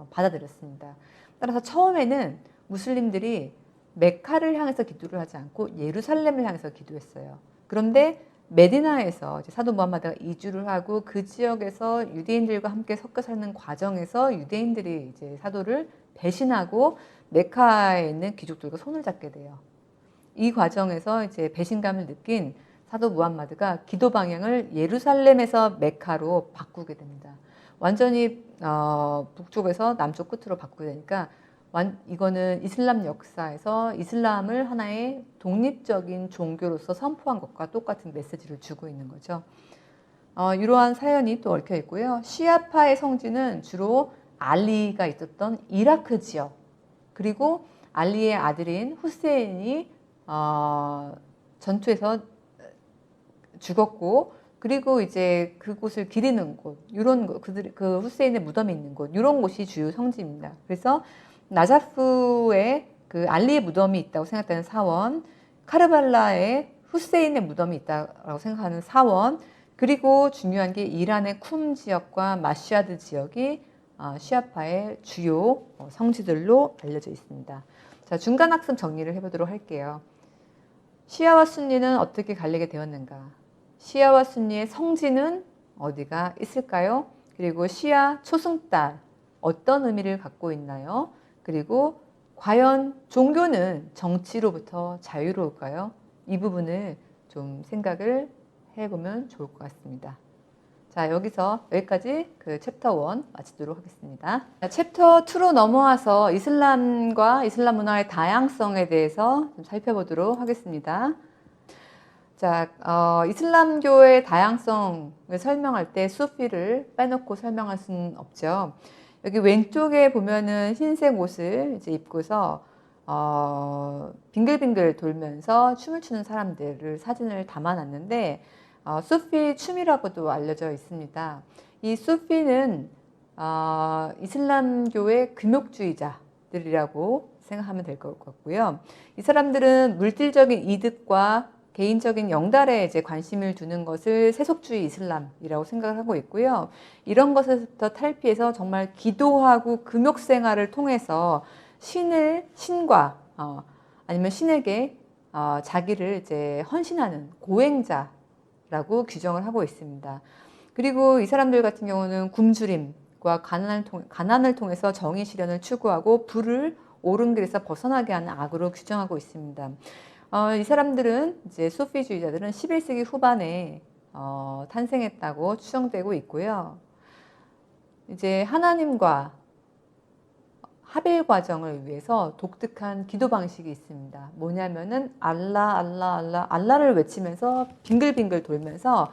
S1: 받아들였습니다. 따라서 처음에는 무슬림들이 메카를 향해서 기도를 하지 않고 예루살렘을 향해서 기도했어요. 그런데 메디나에서 이제 사도 무함마드가 이주를 하고 그 지역에서 유대인들과 함께 섞여 사는 과정에서 유대인들이 이제 사도를 배신하고 메카에 있는 귀족들과 손을 잡게 돼요. 이 과정에서 이제 배신감을 느낀 사도 무함마드가 기도 방향을 예루살렘에서 메카로 바꾸게 됩니다. 완전히 북쪽에서 남쪽 끝으로 바꾸게 되니까 이거는 이슬람 역사에서 이슬람을 하나의 독립적인 종교로서 선포한 것과 똑같은 메시지를 주고 있는 거죠. 이러한 사연이 또 얽혀 있고요. 시아파의 성지는 주로 알리가 있었던 이라크 지역, 그리고 알리의 아들인 후세인이 전투에서 죽었고, 그리고 이제 그곳을 기리는 곳, 이런 그 후세인의 무덤이 있는 곳, 이런 곳이 주요 성지입니다. 그래서 나자프에 그 알리의 무덤이 있다고 생각되는 사원, 카르발라에 후세인의 무덤이 있다고 생각하는 사원, 그리고 중요한 게 이란의 쿰 지역과 마시아드 지역이 시아파의 주요 성지들로 알려져 있습니다. 자, 중간 학습 정리를 해보도록 할게요. 시아와 순니는 어떻게 갈리게 되었는가? 시아와 순니의 성지는 어디가 있을까요? 그리고 시아 초승달 어떤 의미를 갖고 있나요? 그리고 과연 종교는 정치로부터 자유로울까요? 이 부분을 좀 생각을 해보면 좋을 것 같습니다. 자, 여기까지 그 챕터 1 마치도록 하겠습니다. 챕터 2로 넘어와서 이슬람과 이슬람 문화의 다양성에 대해서 좀 살펴보도록 하겠습니다. 자, 이슬람교의 다양성을 설명할 때 수피를 빼놓고 설명할 수는 없죠. 여기 왼쪽에 보면은 흰색 옷을 이제 입고서 빙글빙글 돌면서 춤을 추는 사람들을 사진을 담아놨는데 수피 춤이라고도 알려져 있습니다. 이 수피는 이슬람교의 금욕주의자들이라고 생각하면 될 것 같고요. 이 사람들은 물질적인 이득과 개인적인 영달에 이제 관심을 두는 것을 세속주의 이슬람이라고 생각을 하고 있고요. 이런 것에서부터 탈피해서 정말 기도하고 금욕 생활을 통해서 신과 아니면 신에게 자기를 이제 헌신하는 고행자라고 규정을 하고 있습니다. 그리고 이 사람들 같은 경우는 굶주림과 가난을 통해서 정의 실현을 추구하고 불을 옳은 길에서 벗어나게 하는 악으로 규정하고 있습니다. 이 사람들은 이제 수피주의자들은 11세기 후반에 탄생했다고 추정되고 있고요. 이제 하나님과 합일 과정을 위해서 독특한 기도 방식이 있습니다. 뭐냐면은 알라를 외치면서 빙글빙글 돌면서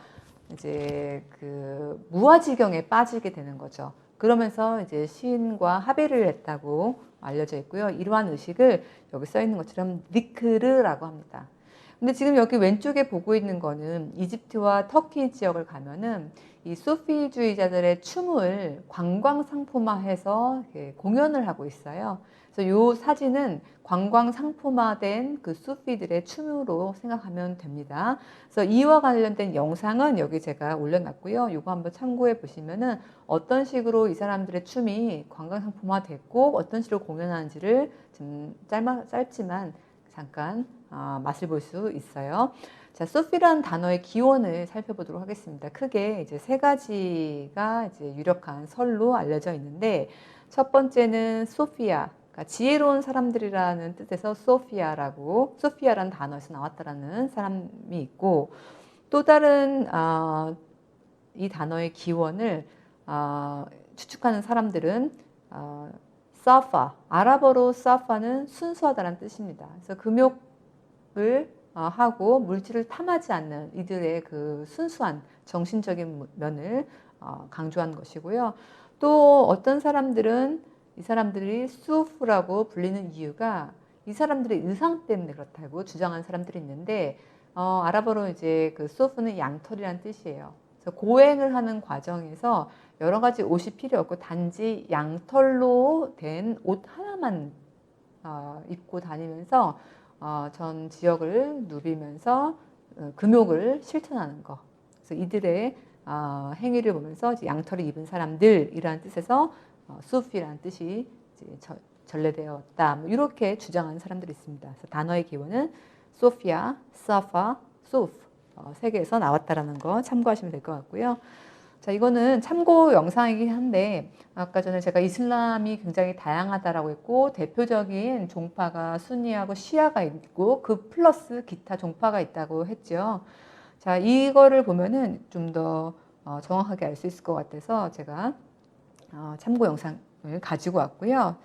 S1: 이제 그 무아지경에 빠지게 되는 거죠. 그러면서 이제 신과 합의를 했다고 알려져 있고요. 이러한 의식을 여기 써 있는 것처럼 니크르라고 합니다. 근데 지금 여기 왼쪽에 보고 있는 거는 이집트와 터키 지역을 가면은 이 수피주의자들의 춤을 관광 상품화해서 공연을 하고 있어요. 그래서 이 사진은 관광 상품화된 그 수피들의 춤으로 생각하면 됩니다. 그래서 이와 관련된 영상은 여기 제가 올려놨고요. 이거 한번 참고해 보시면은 어떤 식으로 이 사람들의 춤이 관광 상품화됐고 어떤 식으로 공연하는지를 좀 짧지만 잠깐 맛을 볼 수 있어요. 자, 소피라는 단어의 기원을 살펴보도록 하겠습니다. 크게 이제 세 가지가 이제 유력한 설로 알려져 있는데 첫 번째는 소피아가 그러니까 지혜로운 사람들이라는 뜻에서 소피아라는 단어에서 나왔다라는 사람이 있고, 또 다른 이 단어의 기원을 추측하는 사람들은 사파, 아랍어로 사파는 순수하다는 뜻입니다. 그래서 금욕을 하고 물질을 탐하지 않는 이들의 그 순수한 정신적인 면을 강조한 것이고요. 또 어떤 사람들은 이 사람들이 수프라고 불리는 이유가 이 사람들의 의상 때문에 그렇다고 주장하는 사람들이 있는데, 아랍어로 이제 그 수프는 양털이라는 뜻이에요. 그래서 고행을 하는 과정에서 여러 가지 옷이 필요 없고 단지 양털로 된 옷 하나만 입고 다니면서 전 지역을 누비면서 금욕을 실천하는 것. 그래서 이들의 행위를 보면서 양털을 입은 사람들이라는 뜻에서 수피라는 뜻이 이제 전래되었다. 뭐 이렇게 주장하는 사람들이 있습니다. 그래서 단어의 기원은 소피아, 사파, 소프 세 개에서 나왔다라는 거 참고하시면 될 것 같고요. 자, 이거는 참고 영상이긴 한데 아까 전에 제가 이슬람이 굉장히 다양하다라고 했고 대표적인 종파가 순니하고 시아가 있고 그 플러스 기타 종파가 있다고 했죠. 자, 이거를 보면은 좀 더 정확하게 알 수 있을 것 같아서 제가 참고 영상을 가지고 왔고요.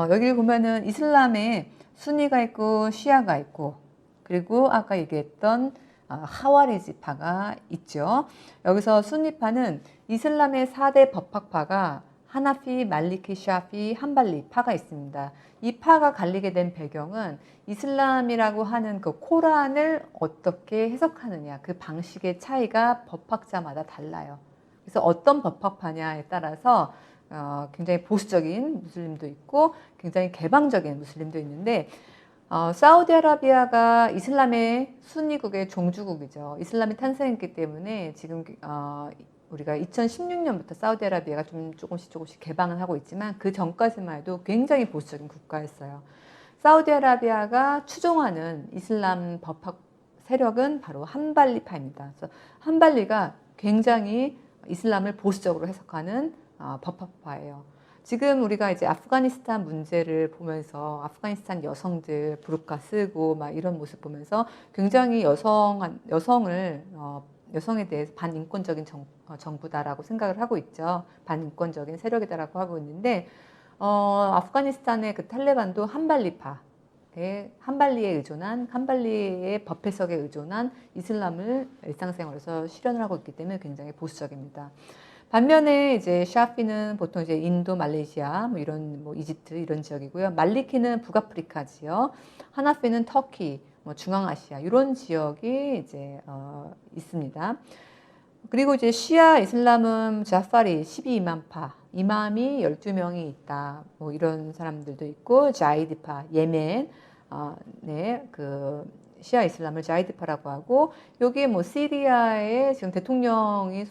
S1: 여기를 보면은 이슬람에 순니가 있고 시아가 있고 그리고 아까 얘기했던 하와리지파가 있죠. 여기서 순니파는 이슬람의 4대 법학파가 하나피, 말리키, 샤피, 한발리 파가 있습니다. 이 파가 갈리게 된 배경은 이슬람이라고 하는 그 코란을 어떻게 해석하느냐 그 방식의 차이가 법학자마다 달라요. 그래서 어떤 법학파냐에 따라서 굉장히 보수적인 무슬림도 있고 굉장히 개방적인 무슬림도 있는데 사우디아라비아가 이슬람의 순니국의 종주국이죠. 이슬람이 탄생했기 때문에 지금 우리가 2016년부터 사우디아라비아가 조금씩 개방을 하고 있지만 그 전까지만 해도 굉장히 보수적인 국가였어요. 사우디아라비아가 추종하는 이슬람 법학 세력은 바로 한발리파입니다. 그래서 한발리가 굉장히 이슬람을 보수적으로 해석하는 법학파예요. 지금 우리가 이제 아프가니스탄 문제를 보면서 아프가니스탄 여성들 부르카 쓰고 막 이런 모습 보면서 굉장히 여성에 대해서 반인권적인 정부다라고 생각을 하고 있죠. 반인권적인 세력이다라고 하고 있는데 아프가니스탄의 그 탈레반도 한발리의 법 해석에 의존한 이슬람을 일상생활에서 실현을 하고 있기 때문에 굉장히 보수적입니다. 반면에 이제 샤피는 보통 이제 인도, 말레이시아, 뭐 이집트 이런 지역이고요. 말리키는 북아프리카 지역, 하나피는 터키, 중앙아시아 이런 지역이 이제 있습니다. 그리고 이제 시아 이슬람은 자파리 12이맘파, 이맘이 12명이 있다. 뭐 이런 사람들도 있고, 자이디파, 예멘, 그 시아 이슬람을 자이디파라고 하고, 여기에 뭐 시리아의 지금 대통령이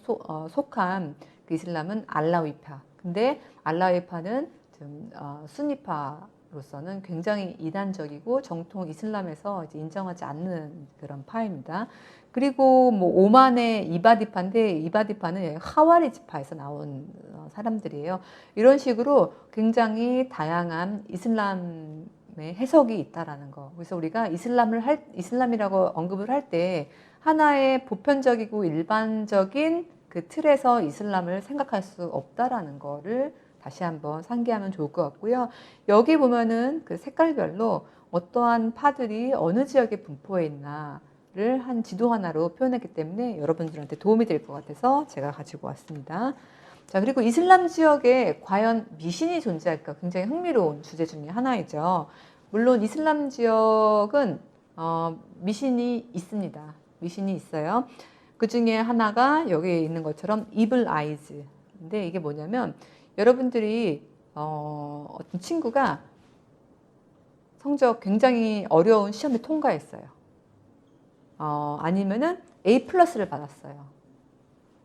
S1: 속한 그 이슬람은 알라위파. 근데 알라위파는 좀 순니파로서는 굉장히 이단적이고 정통 이슬람에서 이제 인정하지 않는 그런 파입니다. 그리고 뭐 오만의 이바디파인데 이바디파는 하와리지파에서 나온 사람들이에요. 이런 식으로 굉장히 다양한 이슬람의 해석이 있다라는 거. 그래서 우리가 이슬람이라고 언급을 할 때 하나의 보편적이고 일반적인 그 틀에서 이슬람을 생각할 수 없다라는 거를 다시 한번 상기하면 좋을 것 같고요. 여기 보면은 그 색깔별로 어떠한 파들이 어느 지역에 분포해 있나를 한 지도 하나로 표현했기 때문에 여러분들한테 도움이 될 것 같아서 제가 가지고 왔습니다. 자, 그리고 이슬람 지역에 과연 미신이 존재할까 굉장히 흥미로운 주제 중에 하나이죠. 물론 이슬람 지역은 미신이 있습니다. 미신이 있어요. 그 중에 하나가 여기에 있는 것처럼 이블 아이즈. 근데 이게 뭐냐면 여러분들이 어떤 친구가 성적 굉장히 어려운 시험에 통과했어요. 아니면은 A 플러스를 받았어요.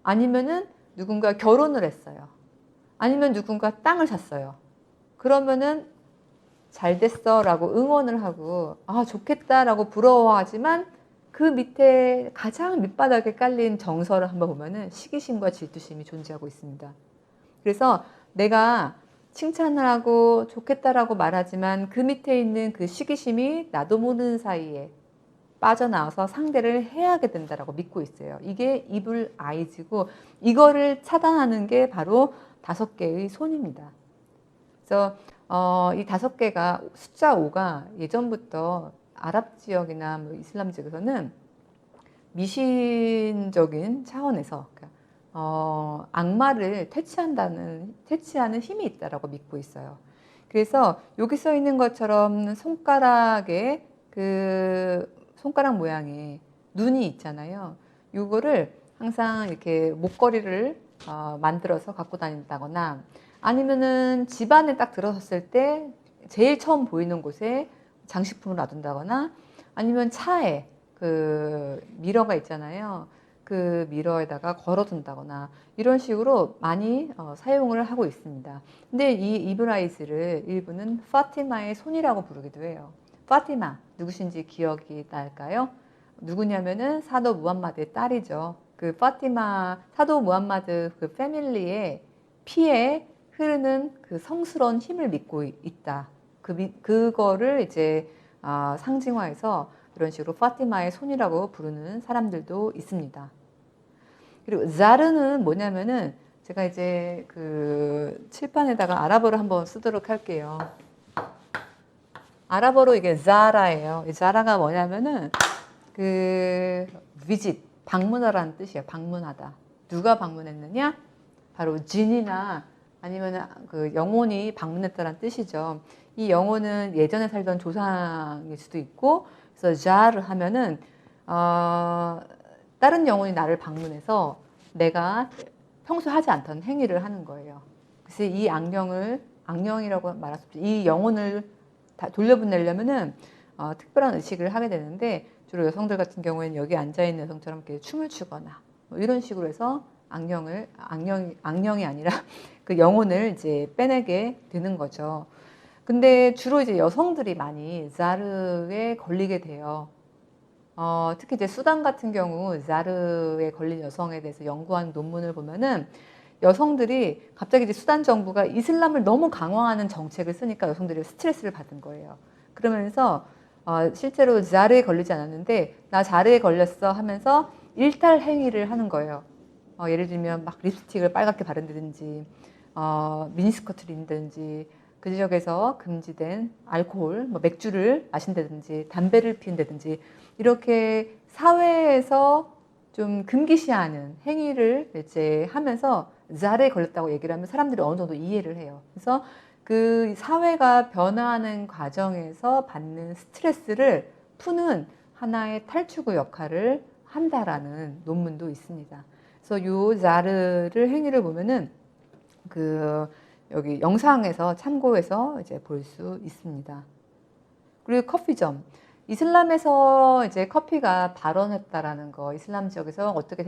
S1: 아니면은 누군가 결혼을 했어요. 아니면 누군가 땅을 샀어요. 그러면은 잘 됐어 라고 응원을 하고 좋겠다 라고 부러워하지만 그 밑에 가장 밑바닥에 깔린 정서를 한번 보면은 시기심과 질투심이 존재하고 있습니다. 그래서 내가 칭찬을 하고 좋겠다라고 말하지만 그 밑에 있는 그 시기심이 나도 모르는 사이에 빠져나와서 상대를 해하게 된다라고 믿고 있어요. 이게 이블 아이즈고 이거를 차단하는 게 바로 5개의 손입니다. 그래서 이 5개가 숫자 5가 예전부터 아랍 지역이나 뭐 이슬람 지역에서는 미신적인 차원에서 악마를 퇴치하는 힘이 있다라고 믿고 있어요. 그래서 여기 써 있는 것처럼 손가락에 손가락 모양의 눈이 있잖아요. 이거를 항상 이렇게 목걸이를 만들어서 갖고 다닌다거나 아니면은 집안에 딱 들어섰을 때 제일 처음 보이는 곳에 장식품을 놔둔다거나 아니면 차에 그 미러가 있잖아요. 그 미러에다가 걸어둔다거나 이런 식으로 많이 사용을 하고 있습니다. 근데 이 이브라이즈를 일부는 파티마의 손이라고 부르기도 해요. 파티마 누구신지 기억이 날까요? 누구냐면은 사도 무함마드의 딸이죠. 그 파티마 사도 무함마드 그 패밀리의 피에 흐르는 그 성스러운 힘을 믿고 있다. 그거를 이제 상징화해서 이런 식으로 파티마의 손이라고 부르는 사람들도 있습니다. 그리고 자르는 뭐냐면은 제가 이제 그 칠판에다가 아랍어를 한번 쓰도록 할게요. 아랍어로 이게 자라예요. 자라가 뭐냐면은 그 visit, 방문하라는 뜻이에요. 방문하다. 누가 방문했느냐? 바로 진이나 아니면 그 영혼이 방문했다는 뜻이죠. 이 영혼은 예전에 살던 조상일 수도 있고, 그래서 자르 하면은 다른 영혼이 나를 방문해서 내가 평소 하지 않던 행위를 하는 거예요. 그래서 이 악령이라고 말할 수 없죠. 이 영혼을 다 돌려보내려면은 특별한 의식을 하게 되는데 주로 여성들 같은 경우에는 여기 앉아 있는 여성처럼 이렇게 춤을 추거나 뭐 이런 식으로 해서 악령이 아니라 그 영혼을 이제 빼내게 되는 거죠. 근데 주로 이제 여성들이 많이 자르에 걸리게 돼요. 특히 이제 수단 같은 경우 자르에 걸린 여성에 대해서 연구한 논문을 보면은 여성들이 갑자기 이제 수단 정부가 이슬람을 너무 강화하는 정책을 쓰니까 여성들이 스트레스를 받은 거예요. 그러면서 실제로 자르에 걸리지 않았는데 나 자르에 걸렸어 하면서 일탈 행위를 하는 거예요. 예를 들면 막 립스틱을 빨갛게 바른다든지 미니스커트를 입는다든지 그 지역에서 금지된 알코올, 뭐 맥주를 마신다든지 담배를 피운다든지 이렇게 사회에서 좀 금기시하는 행위를 이제 하면서 자르에 걸렸다고 얘기를 하면 사람들이 어느 정도 이해를 해요. 그래서 그 사회가 변화하는 과정에서 받는 스트레스를 푸는 하나의 탈출구 역할을 한다라는 논문도 있습니다. 그래서 요 자르를 행위를 보면은 여기 영상에서 참고해서 이제 볼 수 있습니다. 그리고 커피점. 이슬람에서 이제 커피가 발원했다라는 거, 이슬람 지역에서 어떻게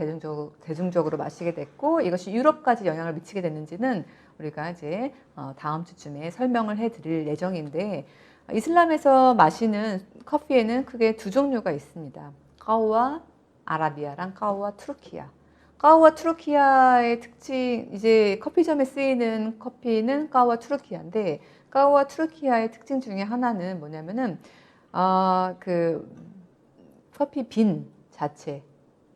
S1: 대중적으로 마시게 됐고 이것이 유럽까지 영향을 미치게 됐는지는 우리가 이제 다음 주쯤에 설명을 해드릴 예정인데 이슬람에서 마시는 커피에는 크게 2종류가 있습니다. 까우와 아라비아랑 까우와 투르키아. 까우와 투르키아의 특징, 이제 커피점에 쓰이는 커피는 까우와 투르키아인데 까우와 투르키아의 특징 중에 하나는 뭐냐면은 그 커피 빈 자체,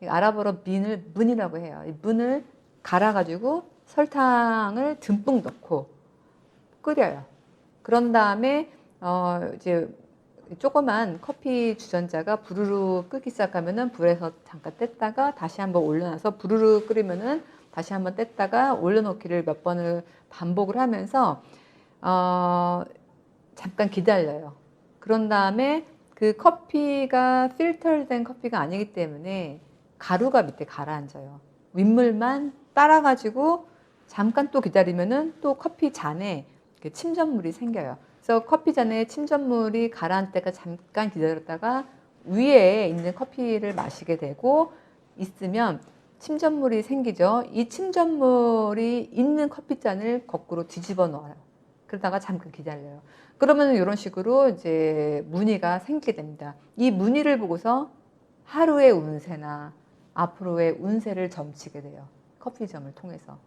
S1: 아랍어로 빈을 문이라고 해요. 이 문을 갈아가지고 설탕을 듬뿍 넣고 끓여요. 그런 다음에 이제 조그만 커피 주전자가 부르르 끓기 시작하면은 불에서 잠깐 뗐다가 다시 한번 올려놔서 부르르 끓이면은 다시 한번 뗐다가 올려놓기를 몇 번을 반복을 하면서 잠깐 기다려요. 그런 다음에 그 커피가 필터된 커피가 아니기 때문에 가루가 밑에 가라앉아요. 윗물만 따라가지고 잠깐 또 기다리면은 또 커피 잔에 침전물이 생겨요. 그래서 커피 잔에 침전물이 가라앉을 때가 잠깐 기다렸다가 위에 있는 커피를 마시게 되고 있으면 침전물이 생기죠. 이 침전물이 있는 커피잔을 거꾸로 뒤집어 놓아요. 그러다가 잠깐 기다려요. 그러면 이런 식으로 이제 무늬가 생기게 됩니다. 이 무늬를 보고서 하루의 운세나 앞으로의 운세를 점치게 돼요. 커피점을 통해서.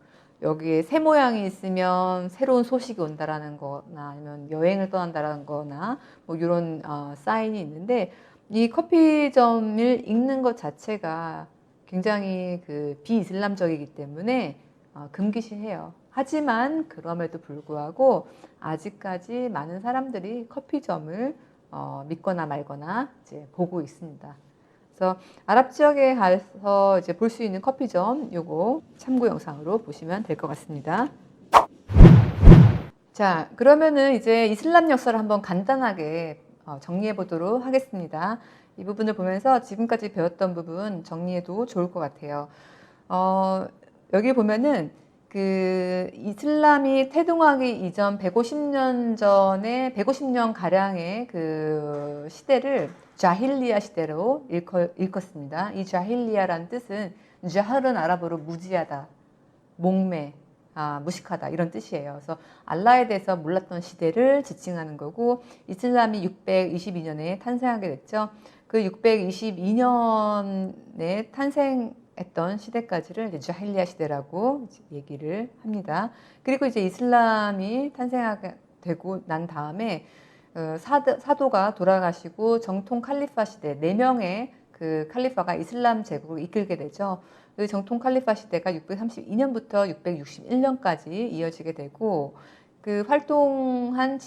S1: 여기에 새 모양이 있으면 새로운 소식이 온다라는 거나 아니면 여행을 떠난다라는 거나 뭐 이런 사인이 있는데 이 커피점을 읽는 것 자체가 굉장히 그 비이슬람적이기 때문에 금기시해요. 하지만 그럼에도 불구하고 아직까지 많은 사람들이 커피점을 믿거나 말거나 이제 보고 있습니다. 그래서 아랍 지역에 가서 이제 볼 수 있는 커피점 요거 참고 영상으로 보시면 될 것 같습니다. 자, 그러면은 이제 이슬람 역사를 한번 간단하게 정리해 보도록 하겠습니다. 이 부분을 보면서 지금까지 배웠던 부분 정리해도 좋을 것 같아요. 여기 보면은 그 이슬람이 태동하기 이전 150년 전에 150년 가량의 그 시대를 자힐리아 시대로 일컫습니다. 이 자힐리아라는 뜻은 자흐른 아랍어로 무지하다, 목매, 무식하다 이런 뜻이에요. 그래서 알라에 대해서 몰랐던 시대를 지칭하는 거고 이슬람이 622년에 탄생하게 됐죠. 그 622년에 탄생했던 시대까지를 이제 자힐리아 시대라고 얘기를 합니다. 그리고 이제 이슬람이 탄생하게 되고 난 다음에 사도가 돌아가시고 정통 칼리파 시대 4명의 그 칼리파가 이슬람 제국을 이끌게 되죠. 그 정통 칼리파 시대가 632년부터 661년까지 이어지게 되고 그 활동한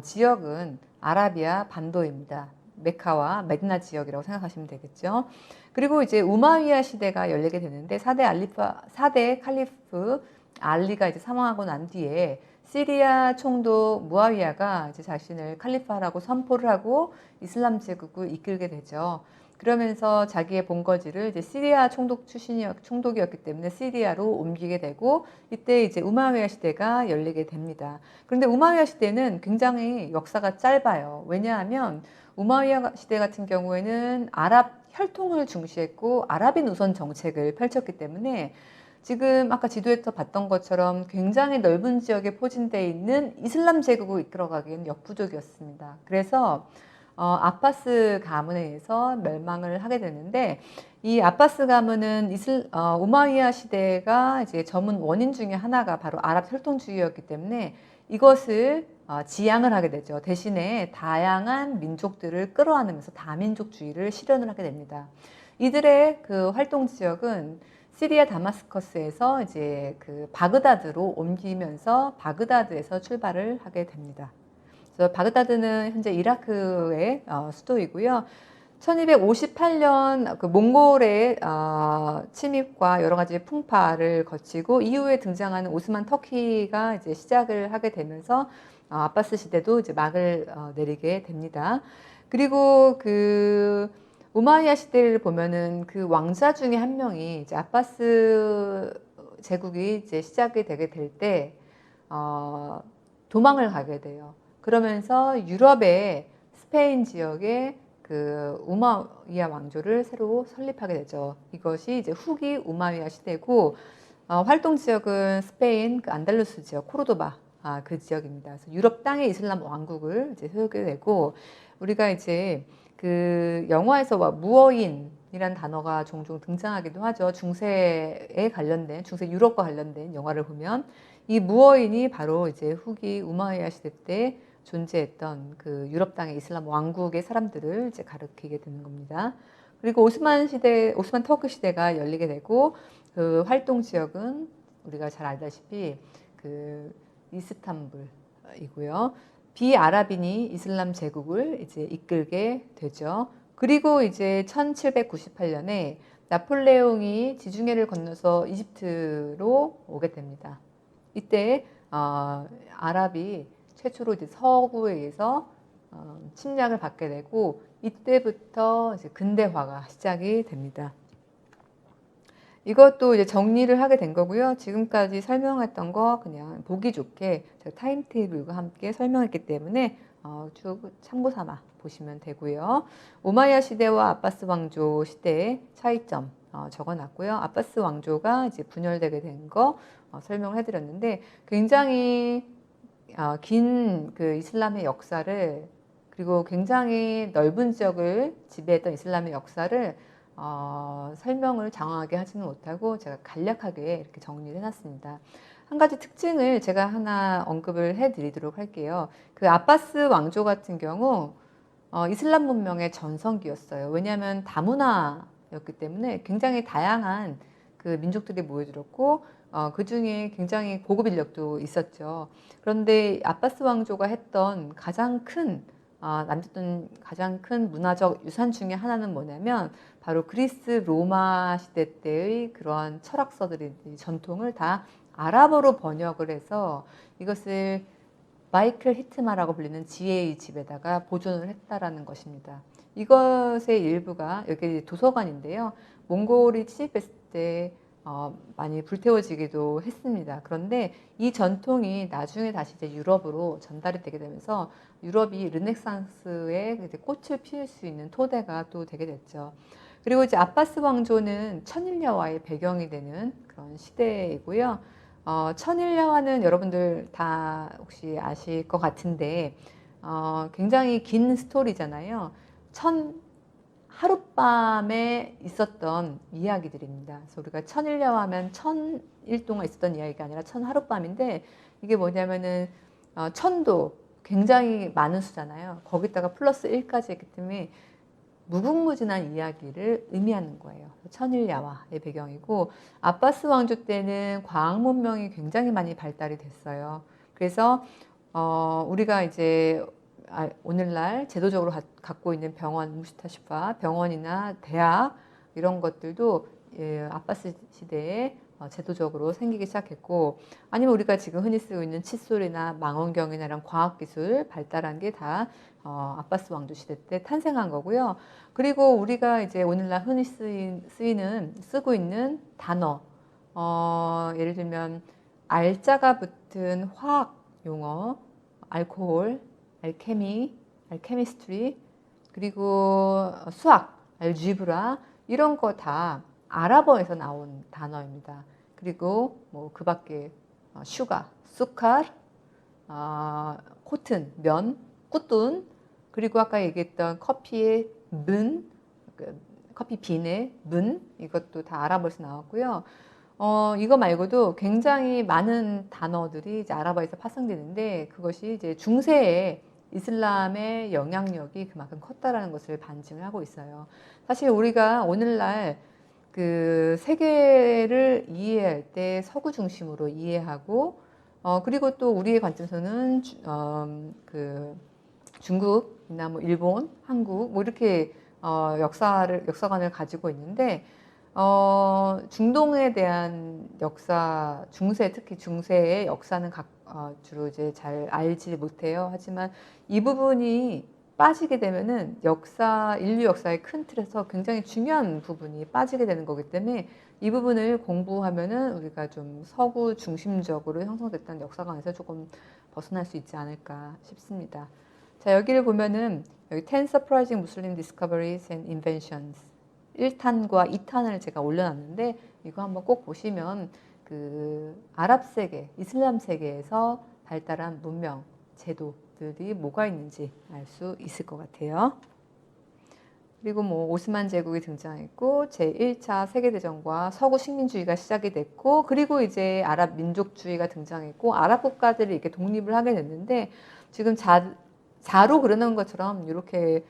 S1: 지역은 아라비아 반도입니다. 메카와 메디나 지역이라고 생각하시면 되겠죠. 그리고 이제 우마위야 시대가 열리게 되는데 4대 칼리프 알리가 이제 사망하고 난 뒤에 시리아 총독 무아위야가 이제 자신을 칼리파라고 선포를 하고 이슬람 제국을 이끌게 되죠. 그러면서 자기의 본거지를 이제 시리아 총독이었기 때문에 시리아로 옮기게 되고 이때 이제 우마위야 시대가 열리게 됩니다. 그런데 우마위야 시대는 굉장히 역사가 짧아요. 왜냐하면 우마위야 시대 같은 경우에는 아랍 혈통을 중시했고 아랍인 우선 정책을 펼쳤기 때문에 지금 아까 지도에서 봤던 것처럼 굉장히 넓은 지역에 포진되어 있는 이슬람 제국을 이끌어가기에는 역부족이었습니다. 그래서 아파스 가문에 의해서 멸망을 하게 되는데 이 아파스 가문은 우마위야 시대가 이제 저문 원인 중에 하나가 바로 아랍 혈통주의였기 때문에 이것을 지양을 하게 되죠. 대신에 다양한 민족들을 끌어안으면서 다민족주의를 실현을 하게 됩니다. 이들의 그 활동 지역은 시리아 다마스커스에서 이제 그 바그다드로 옮기면서 바그다드에서 출발을 하게 됩니다. 그래서 바그다드는 현재 이라크의 수도이고요. 1258년 그 몽골의 침입과 여러 가지 풍파를 거치고 이후에 등장하는 오스만 터키가 이제 시작을 하게 되면서 아바스 시대도 이제 막을 내리게 됩니다. 그리고 그 우마이야 시대를 보면은 그 왕자 중에 한 명이 이제 아바스 제국이 이제 시작이 되게 될 때 도망을 가게 돼요. 그러면서 유럽의 스페인 지역에 그 우마위야 왕조를 새로 설립하게 되죠. 이것이 이제 후기 우마위야 시대고 활동 지역은 스페인 그 안달루스 지역 코르도바 그 지역입니다. 그래서 유럽 땅의 이슬람 왕국을 이제 세우게 되고 우리가 이제 그 영화에서 무어인이란 단어가 종종 등장하기도 하죠. 중세에 관련된 중세 유럽과 관련된 영화를 보면 이 무어인이 바로 이제 후기 우마이야 시대 때 존재했던 그 유럽 땅의 이슬람 왕국의 사람들을 이제 가리키게 되는 겁니다. 그리고 오스만 터키 시대가 열리게 되고 그 활동 지역은 우리가 잘 알다시피 그 이스탄불이고요. 비아랍인이 이슬람 제국을 이제 이끌게 되죠. 그리고 이제 1798년에 나폴레옹이 지중해를 건너서 이집트로 오게 됩니다. 이때 아랍이 최초로 이제 서구에 의해서 침략을 받게 되고 이때부터 이제 근대화가 시작이 됩니다. 이것도 이제 정리를 하게 된 거고요. 지금까지 설명했던 거 그냥 보기 좋게 제가 타임테이블과 함께 설명했기 때문에 쭉 참고 삼아 보시면 되고요. 우마이야 시대와 아바스 왕조 시대의 차이점 적어놨고요. 아바스 왕조가 이제 분열되게 된 거 설명을 해드렸는데 굉장히 긴 그 이슬람의 역사를 그리고 굉장히 넓은 지역을 지배했던 이슬람의 역사를 설명을 장황하게 하지는 못하고 제가 간략하게 이렇게 정리를 해놨습니다. 한 가지 특징을 제가 하나 언급을 해드리도록 할게요. 그 아바스 왕조 같은 경우 이슬람 문명의 전성기였어요. 왜냐하면 다문화였기 때문에 굉장히 다양한 그 민족들이 모여들었고 그 중에 굉장히 고급 인력도 있었죠. 그런데 아바스 왕조가 했던 가장 큰 남겼던 가장 큰 문화적 유산 중에 하나는 뭐냐면 바로 그리스 로마 시대 때의 그러한 철학서들의 전통을 다 아랍어로 번역을 해서 이것을 마이클 히트마라고 불리는 지혜의 집에다가 보존을 했다라는 것입니다. 이것의 일부가 여기 도서관인데요. 몽골이 침입했을 때 많이 불태워지기도 했습니다. 그런데 이 전통이 나중에 다시 이제 유럽으로 전달이 되게 되면서 유럽이 르네상스의 꽃을 피울 수 있는 토대가 또 되게 됐죠. 그리고 이제 아바스 왕조는 천일야화의 배경이 되는 그런 시대이고요. 천일야화는 여러분들 다 혹시 아실 것 같은데 굉장히 긴 스토리잖아요. 하룻밤에 있었던 이야기들입니다. 그래서 우리가 천일야화하면 1000일 동안 있었던 이야기가 아니라 하룻밤인데 이게 뭐냐면은 천도 굉장히 많은 수잖아요. 거기다가 플러스 1까지 했기 때문에 무궁무진한 이야기를 의미하는 거예요. 천일야화의 배경이고 아바스 왕조 때는 과학 문명이 굉장히 많이 발달이 됐어요. 그래서 우리가 이제 오늘날 제도적으로 갖고 있는 병원, 무스타시파 병원이나 대학 이런 것들도 아바스 시대에 제도적으로 생기기 시작했고 아니면 우리가 지금 흔히 쓰고 있는 칫솔이나 망원경이나 이런 과학기술 발달한 게 다 아바스 왕조 시대 때 탄생한 거고요. 그리고 우리가 이제 오늘날 흔히 쓰고 있는 단어 예를 들면 알자가 붙은 화학 용어 알코올, 알케미, 알케미스트리 그리고 수학, 알지브라 이런 거 다 아랍어에서 나온 단어입니다. 그리고 뭐 그 밖에 슈가, 수칼, 코튼, 면, 꾸툰 그리고 아까 얘기했던 커피의 문, 커피 빈의 문 이것도 다 아랍어에서 나왔고요. 이거 말고도 굉장히 많은 단어들이 이제 아랍어에서 파생되는데 그것이 이제 중세에 이슬람의 영향력이 그만큼 컸다라는 것을 반증을 하고 있어요. 사실 우리가 오늘날 그 세계를 이해할 때 서구 중심으로 이해하고 그리고 또 우리의 관점에서는 그 중국이나 뭐 일본, 한국 뭐 이렇게 역사관을 가지고 있는데 중동에 대한 역사, 특히 중세의 역사는 주로 이제 잘 알지 못해요. 하지만 이 부분이 빠지게 되면은 인류 역사의 큰 틀에서 굉장히 중요한 부분이 빠지게 되는 거기 때문에 이 부분을 공부하면은 우리가 좀 서구 중심적으로 형성됐다는 역사관에서 조금 벗어날 수 있지 않을까 싶습니다. 자, 여기를 보면은 여기 10 Surprising Muslim Discoveries and Inventions 1탄과 2탄을 제가 올려놨는데 이거 한번 꼭 보시면 그 아랍 세계, 이슬람 세계에서 발달한 문명, 제도들이 뭐가 있는지 알 수 있을 것 같아요. 그리고 뭐 오스만 제국이 등장했고 제1차 세계대전과 서구 식민주의가 시작이 됐고 그리고 이제 아랍 민족주의가 등장했고 아랍 국가들이 이렇게 독립을 하게 됐는데 지금 자로 그려놓은 것처럼 이렇게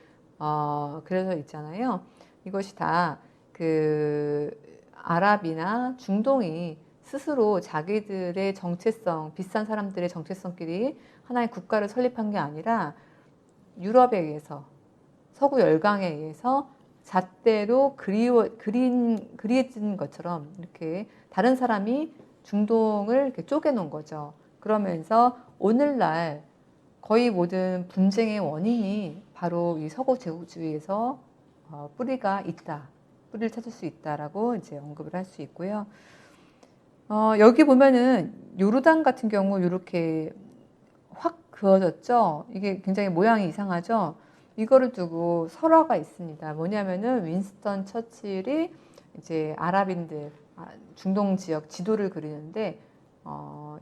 S1: 그려져 있잖아요. 이것이 다 그 아랍이나 중동이 스스로 자기들의 정체성, 비슷한 사람들의 정체성끼리 하나의 국가를 설립한 게 아니라 유럽에 의해서 서구 열강에 의해서 잣대로 그리해진 것처럼 이렇게 다른 사람이 중동을 이렇게 쪼개놓은 거죠. 그러면서 오늘날 거의 모든 분쟁의 원인이 바로 이 서구 제국주의에서 뿌리를 찾을 수 있다라고 이제 언급을 할 수 있고요. 여기 보면은 요르단 같은 경우 이렇게 확 그어졌죠. 이게 굉장히 모양이 이상하죠. 이거를 두고 설화가 있습니다. 뭐냐면은 윈스턴 처칠이 이제 아랍인들 중동 지역 지도를 그리는데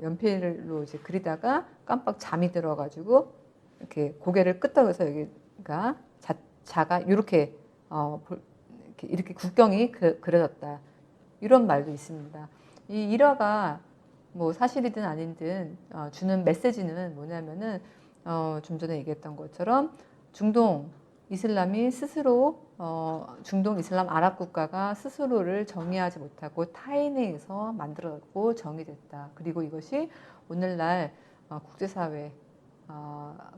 S1: 연필로 이제 그리다가 깜빡 잠이 들어가지고 이렇게 고개를 끄덕여서 여기가 자가 이렇게 이렇게 국경이 그려졌다. 이런 말도 있습니다. 이 일화가 뭐 사실이든 아니든 주는 메시지는 뭐냐면은 좀 전에 얘기했던 것처럼 중동 이슬람이 스스로 중동 이슬람 아랍 국가가 스스로를 정의하지 못하고 타인에 의해서 만들어졌고 정의됐다. 그리고 이것이 오늘날 국제사회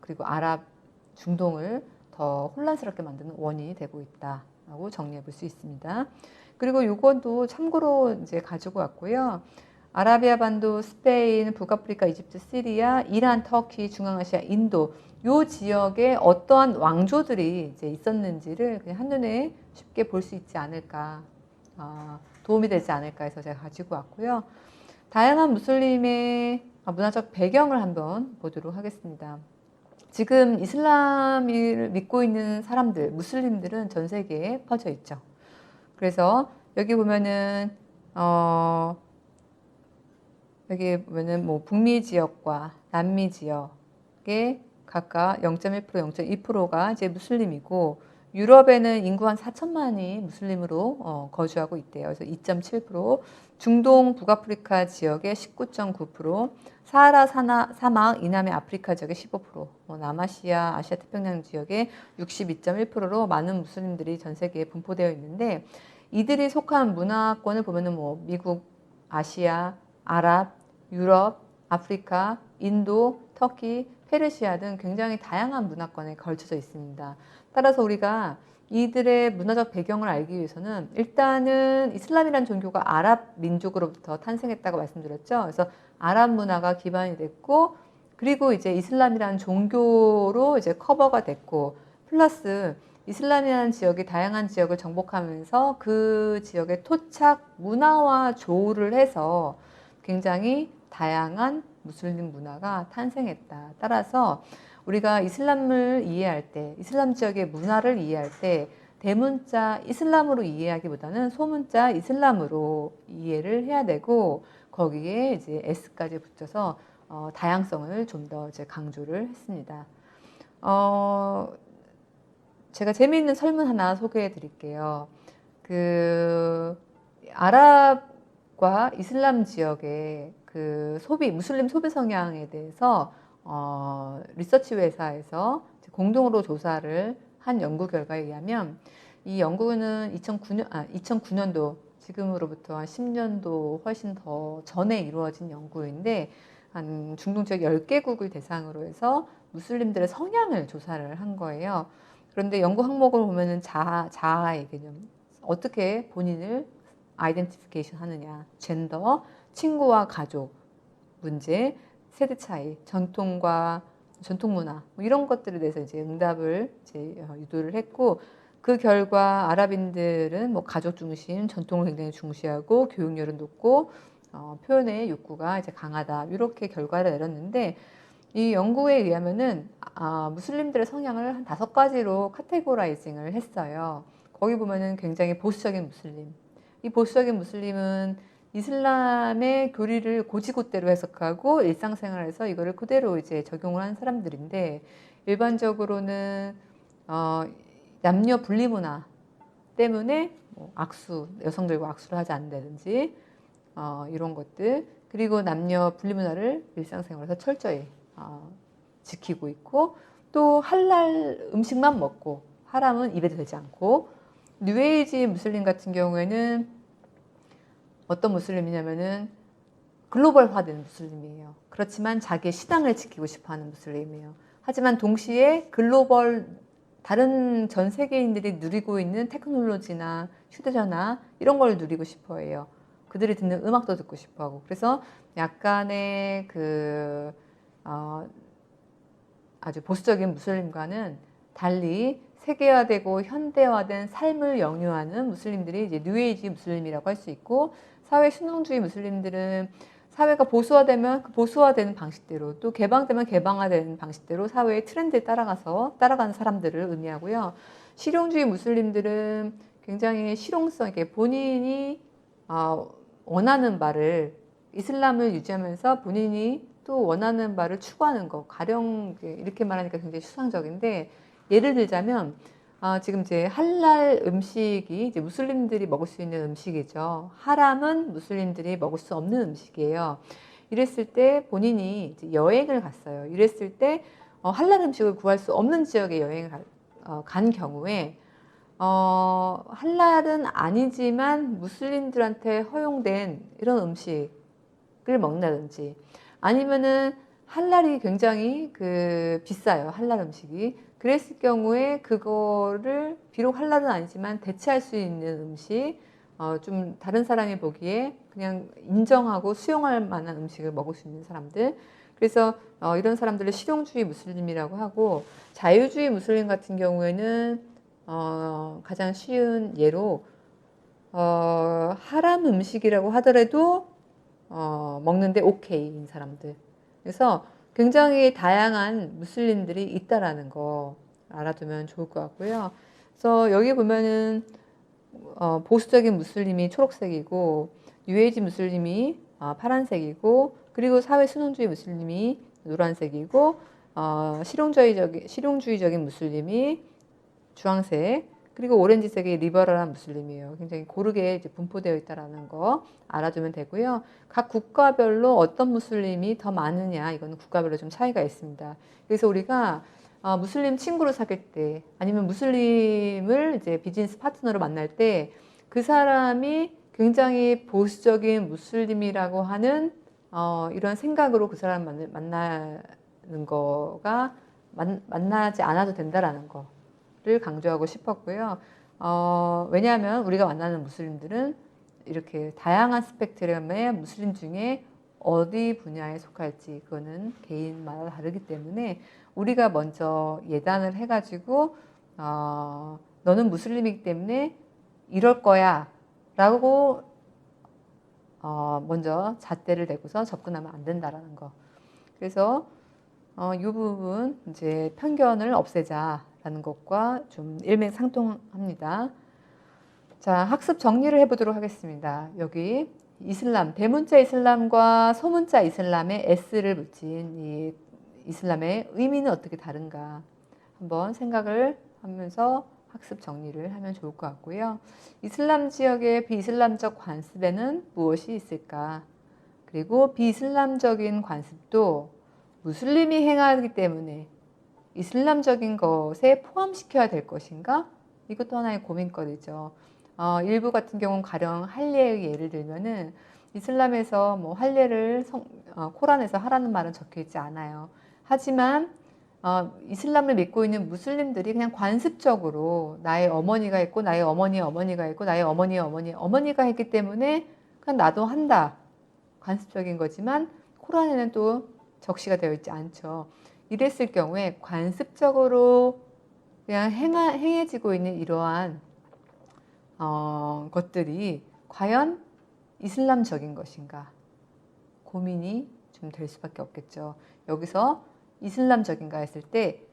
S1: 그리고 아랍 중동을 더 혼란스럽게 만드는 원인이 되고 있다라고 정리해 볼 수 있습니다. 그리고 요것도 참고로 이제 가지고 왔고요. 아라비아 반도, 스페인, 북아프리카, 이집트, 시리아, 이란, 터키, 중앙아시아, 인도 요 지역에 어떠한 왕조들이 이제 있었는지를 그냥 한눈에 쉽게 볼 수 있지 않을까, 도움이 되지 않을까 해서 제가 가지고 왔고요. 다양한 무슬림의 문화적 배경을 한번 보도록 하겠습니다. 지금 이슬람을 믿고 있는 사람들, 무슬림들은 전 세계에 퍼져 있죠. 그래서 여기 보면은 여기 보면은 뭐 북미 지역과 남미 지역에 각각 0.1%, 0.2%가 이제 무슬림이고, 유럽에는 인구 한 4천만이 무슬림으로 거주하고 있대요. 그래서 2.7%, 중동 북아프리카 지역의 19.9%, 사하라 사막 이남의 아프리카 지역의 15%, 남아시아, 아시아 태평양 지역의 62.1%로 많은 무슬림들이 전 세계에 분포되어 있는데, 이들이 속한 문화권을 보면은 뭐 미국, 아시아, 아랍, 유럽, 아프리카, 인도, 터키, 페르시아 등 굉장히 다양한 문화권에 걸쳐져 있습니다. 따라서 우리가 이들의 문화적 배경을 알기 위해서는 일단은 이슬람이라는 종교가 아랍 민족으로부터 탄생했다고 말씀드렸죠. 그래서 아랍 문화가 기반이 됐고, 그리고 이제 이슬람이라는 종교로 이제 커버가 됐고, 플러스 이슬람이라는 지역이 다양한 지역을 정복하면서 그 지역의 토착 문화와 조우를 해서 굉장히 다양한 무슬림 문화가 탄생했다. 따라서 우리가 이슬람을 이해할 때, 이슬람 지역의 문화를 이해할 때 대문자 이슬람으로 이해하기보다는 소문자 이슬람으로 이해를 해야 되고, 거기에 이제 S까지 붙여서 다양성을 좀 더 이제 강조를 했습니다. 제가 재미있는 설문 하나 소개해 드릴게요. 그 아랍과 이슬람 지역의 그 무슬림 소비 성향에 대해서 리서치 회사에서 공동으로 조사를 한 연구 결과에 의하면, 이 연구는 2009년도, 지금으로부터 한 10년도 훨씬 더 전에 이루어진 연구인데, 한 중동 지역 10개국을 대상으로 해서 무슬림들의 성향을 조사를 한 거예요. 그런데 연구 항목을 보면은 자아의 개념, 어떻게 본인을 아이덴티피케이션 하느냐, 젠더, 친구와 가족 문제, 세대 차이, 전통 문화 뭐 이런 것들에 대해서 이제 응답을 이제 유도를 했고, 그 결과 아랍인들은 뭐 가족 중심, 전통을 굉장히 중시하고 교육열은 높고 표현의 욕구가 이제 강하다, 이렇게 결과를 내렸는데, 이 연구에 의하면은 무슬림들의 성향을 한 5가지로 카테고라이징을 했어요. 거기 보면은 굉장히 보수적인 무슬림. 이 보수적인 무슬림은 이슬람의 교리를 고지고대로 해석하고 일상생활에서 이거를 그대로 이제 적용을 한 사람들인데, 일반적으로는 남녀 분리 문화 때문에 뭐 여성들과 악수를 하지 않는다든지 이런 것들, 그리고 남녀 분리 문화를 일상생활에서 철저히 지키고 있고, 또 할랄 음식만 먹고 하람은 입에 들지 않고, 뉴에이지 무슬림 같은 경우에는 어떤 무슬림이냐면은 글로벌화된 무슬림이에요. 그렇지만 자기의 신앙을 지키고 싶어하는 무슬림이에요. 하지만 동시에 다른 전 세계인들이 누리고 있는 테크놀로지나 휴대전화 이런 걸 누리고 싶어해요. 그들이 듣는 음악도 듣고 싶어하고. 그래서 약간의 아주 보수적인 무슬림과는 달리 세계화되고 현대화된 삶을 영유하는 무슬림들이 이제 뉴에이지 무슬림이라고 할 수 있고, 사회 순응주의 무슬림들은 사회가 보수화되면 그 보수화되는 방식대로, 또 개방되면 개방화되는 방식대로 사회의 트렌드에 따라가는 사람들을 의미하고요. 실용주의 무슬림들은 굉장히 실용성 있게 본인이 원하는 바를, 이슬람을 유지하면서 본인이 또 원하는 바를 추구하는 거, 가령 이렇게 말하니까 굉장히 추상적인데, 예를 들자면 지금 이제 할랄 음식이 이제 무슬림들이 먹을 수 있는 음식이죠. 하람은 무슬림들이 먹을 수 없는 음식이에요. 이랬을 때 본인이 이제 여행을 갔어요. 이랬을 때 할랄 음식을 구할 수 없는 지역에 여행을 간 경우에 할랄은 아니지만 무슬림들한테 허용된 이런 음식을 먹는다든지, 아니면은 할랄이 굉장히 비싸요. 할랄 음식이. 그랬을 경우에 그거를 비록 할랄은 아니지만 대체할 수 있는 음식, 좀 다른 사람이 보기에 그냥 인정하고 수용할 만한 음식을 먹을 수 있는 사람들. 그래서 이런 사람들을 실용주의 무슬림이라고 하고, 자유주의 무슬림 같은 경우에는 가장 쉬운 예로 하람 음식이라고 하더라도 먹는데 오케이인 사람들. 그래서 굉장히 다양한 무슬림들이 있다라는 거 알아두면 좋을 것 같고요. 그래서 여기 보면은 보수적인 무슬림이 초록색이고, 뉴에이지 무슬림이 파란색이고, 그리고 사회 순응주의 무슬림이 노란색이고, 실용주의적인 무슬림이 주황색, 그리고 오렌지색의 리버럴한 무슬림이에요. 굉장히 고르게 이제 분포되어 있다라는 거 알아두면 되고요. 각 국가별로 어떤 무슬림이 더 많으냐, 이거는 국가별로 좀 차이가 있습니다. 그래서 우리가 무슬림 친구를 사귈 때, 아니면 무슬림을 이제 비즈니스 파트너로 만날 때, 그 사람이 굉장히 보수적인 무슬림이라고 하는 이런 생각으로 그 사람 만나는 거가 만나지 않아도 된다라는 거를 강조하고 싶었고요. 왜냐하면 우리가 만나는 무슬림들은 이렇게 다양한 스펙트럼의 무슬림 중에 어디 분야에 속할지 그거는 개인마다 다르기 때문에, 우리가 먼저 예단을 해가지고 너는 무슬림이기 때문에 이럴 거야 라고 먼저 잣대를 대고서 접근하면 안 된다라는 거. 그래서 이 부분 이제 편견을 없애자라는 것과 좀 일맥상통합니다. 자, 학습 정리를 해보도록 하겠습니다. 여기 이슬람, 대문자 이슬람과 소문자 이슬람에 S를 붙인 이 이슬람의 의미는 어떻게 다른가 한번 생각을 하면서 학습 정리를 하면 좋을 것 같고요. 이슬람 지역의 비이슬람적 관습에는 무엇이 있을까? 그리고 비이슬람적인 관습도 무슬림이 행하기 때문에 이슬람적인 것에 포함시켜야 될 것인가? 이것도 하나의 고민거리죠. 일부 같은 경우는 가령 할례의 예를 들면은 이슬람에서 뭐 할례를 코란에서 하라는 말은 적혀 있지 않아요. 하지만 이슬람을 믿고 있는 무슬림들이 그냥 관습적으로 나의 어머니가 있고 나의 어머니의 어머니가 있고 나의 어머니의 어머니가 했기 때문에 그냥 나도 한다. 관습적인 거지만 코란에는 또 적시가 되어 있지 않죠. 이랬을 경우에 관습적으로 그냥 행해지고 있는 이러한 것들이 과연 이슬람적인 것인가 고민이 좀 될 수밖에 없겠죠. 여기서 이슬람적인가 했을 때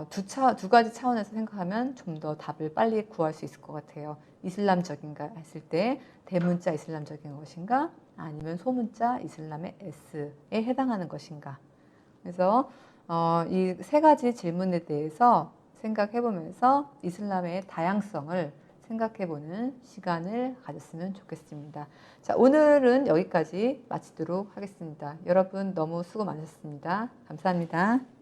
S1: 두 가지 차원에서 생각하면 좀 더 답을 빨리 구할 수 있을 것 같아요. 이슬람적인가 했을 때 대문자 이슬람적인 것인가, 아니면 소문자 이슬람의 S에 해당하는 것인가. 그래서 이 세 가지 질문에 대해서 생각해보면서 이슬람의 다양성을 생각해보는 시간을 가졌으면 좋겠습니다. 자, 오늘은 여기까지 마치도록 하겠습니다. 여러분 너무 수고 많으셨습니다. 감사합니다.